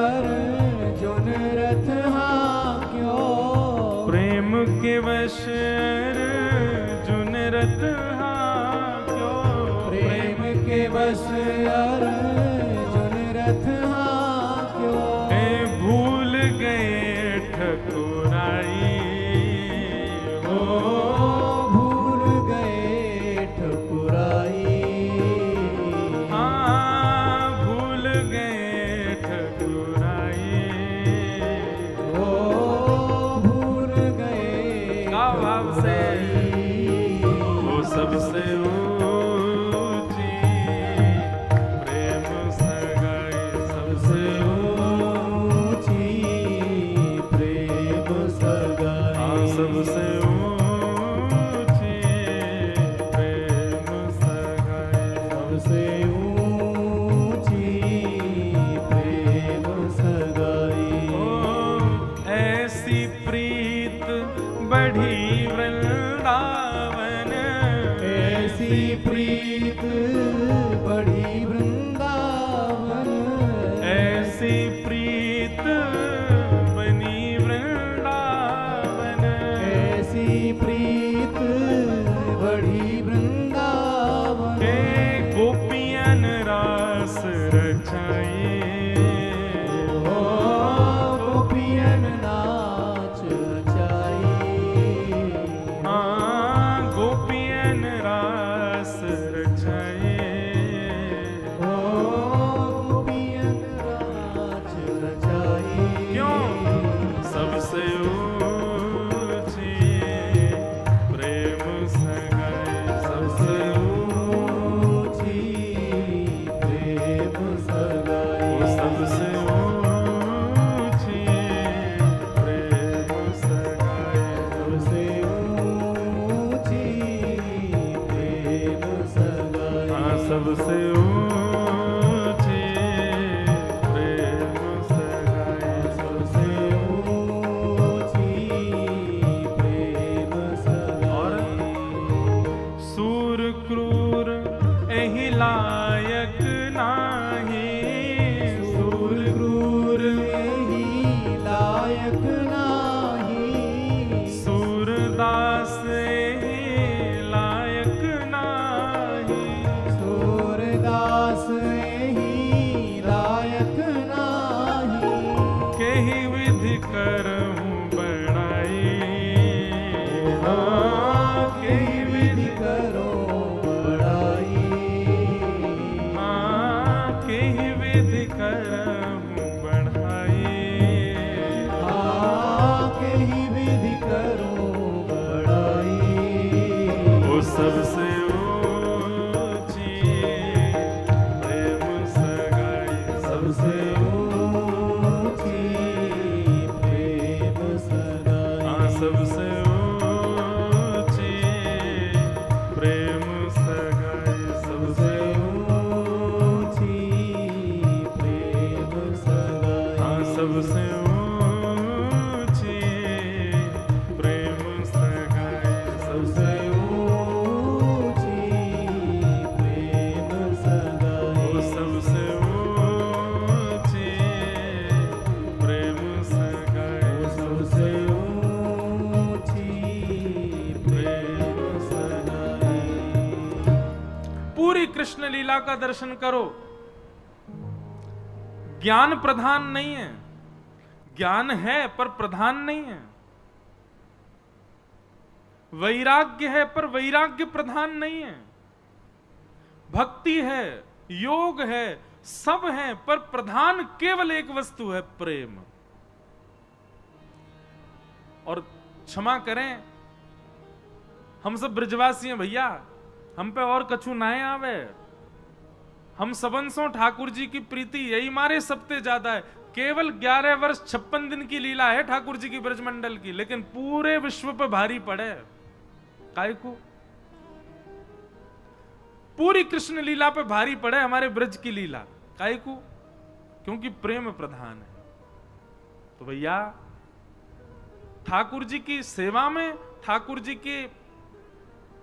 A: अर्जुन रथ हांक्यो, प्रेम के वश अर्जुन रथ हांक्यो, प्रेम के वश अर्जुन रथ हांक्यो, भूल गए ठकुराई, भूल गए ठकुराई, हाँ भूल गए ठकुराई, भूल गए भाव से वो सबसे ऊंची प्रेम सगाई, सबसे ऊंची प्रेम सगाई, हाँ सबसे बढ़ी वृंदावन, ऐसी प्रीत बढ़ी वृंदावन, ऐसी प्रीत बनी वृंदावन, ऐसी प्रीत बढ़ी वृंदावन, गोपियन रास रचाई, गोपियन नाच रचाई, गोपियन रास रचाई, गोपियन रास रचाई, क्यों सबसे ऊंची प्रेम सगाई, सबसे ऊंची प्रेम सगाई, सबसे ऊंची प्रेम सगाई, सबसे ऊंची करहूं बढ़ाई,
B: आके ही विधि करूं बढ़ाई।
A: वो सबसे ऊंची प्रेम सगाई,
B: सबसे ऊंची प्रेम सगाई।
A: सबसे ऊंची प्रेम सगाई, सबसे
B: ऊंची प्रेम सगाई।
A: सबसे ऊंची प्रेम सगाई,
B: सबसे ऊंची प्रेम सगाई।
A: सबसे ऊंची प्रेम सगाई,
B: सबसे ऊंची प्रेम सगाई।
A: पूरी कृष्ण लीला का दर्शन करो। ज्ञान प्रधान नहीं है, ज्ञान है पर प्रधान नहीं है। वैराग्य है पर वैराग्य प्रधान नहीं है। भक्ति है, योग है, सब है, पर प्रधान केवल एक वस्तु है, प्रेम। और क्षमा करें, हम सब ब्रजवासी हैं भैया, हम पे और कछु ना आवे। हम सबंसों ठाकुर जी की प्रीति यही मारे सबसे ज्यादा है। केवल 11 वर्ष 56 दिन की लीला है ठाकुर जी की ब्रजमंडल की, लेकिन पूरे विश्व पे भारी पड़े। काय को? पूरी कृष्ण लीला पे भारी पड़े हमारे ब्रज की लीला। काय को? क्योंकि प्रेम प्रधान है। तो भैया ठाकुर जी की सेवा में, ठाकुर जी की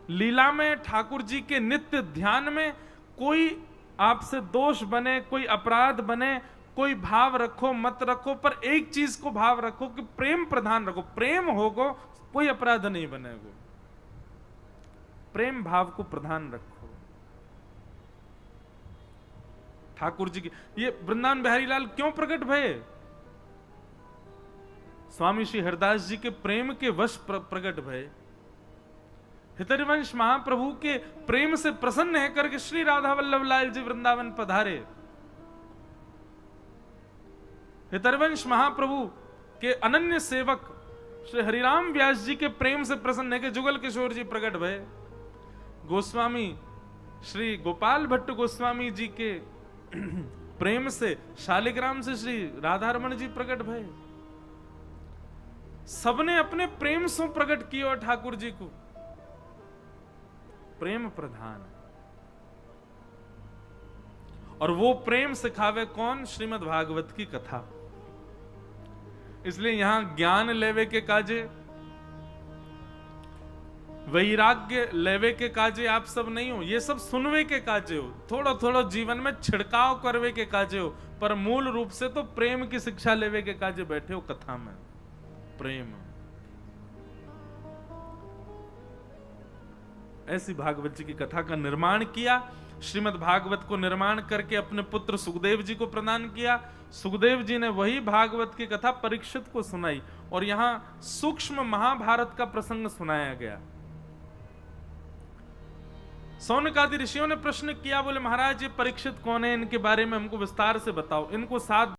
A: लीला में, ठाकुर जी के नित्य ध्यान में कोई आपसे दोष बने, कोई अपराध बने, कोई भाव रखो मत रखो, पर एक चीज को भाव रखो कि प्रेम प्रधान रखो। प्रेम होगो कोई अपराध नहीं बनेगो। प्रेम भाव को प्रधान रखो। ठाकुर जी की ये वृंदावन बिहारी लाल क्यों प्रकट भये? स्वामी श्री हरदास जी के प्रेम के वश प्रकट भये। हितरिवंश महाप्रभु के प्रेम से प्रसन्न है करके श्री राधा वल्लभ लाल जी वृंदावन पधारे। हितरिवंश महाप्रभु के अनन्य सेवक श्री हरिराम व्यास जी के प्रेम से प्रसन्न है कि जुगल किशोर जी प्रकट भये। गोस्वामी श्री गोपाल भट्ट गोस्वामी जी के प्रेम से, शालिग्राम से श्री राधारमण जी प्रकट भये। सबने अपने प्रेम से प्रकट किया ठाकुर जी को। प्रेम प्रधान। और वो प्रेम सिखावे कौन? श्रीमद् भागवत की कथा। इसलिए यहां ज्ञान लेवे के काजे, वैराग्य लेवे के काजे आप सब नहीं हो, ये सब सुनवे के काजे हो, थोड़ा थोड़ा जीवन में छिड़काव करवे के काजे हो, पर मूल रूप से तो प्रेम की शिक्षा लेवे के काजे बैठे हो कथा में। प्रेम। ऐसी भागवत जी की कथा का निर्माण किया। श्रीमद् भागवत को निर्माण करके अपने पुत्र सुखदेव जी को प्रदान किया। सुखदेव जी ने वही भागवत की कथा परीक्षित को सुनाई और यहां सूक्ष्म महाभारत का प्रसंग सुनाया गया। सौनकादि ऋषियों ने प्रश्न किया, बोले महाराज ये परीक्षित कौन है, इनके बारे में हमको विस्तार से बताओ। इनको 7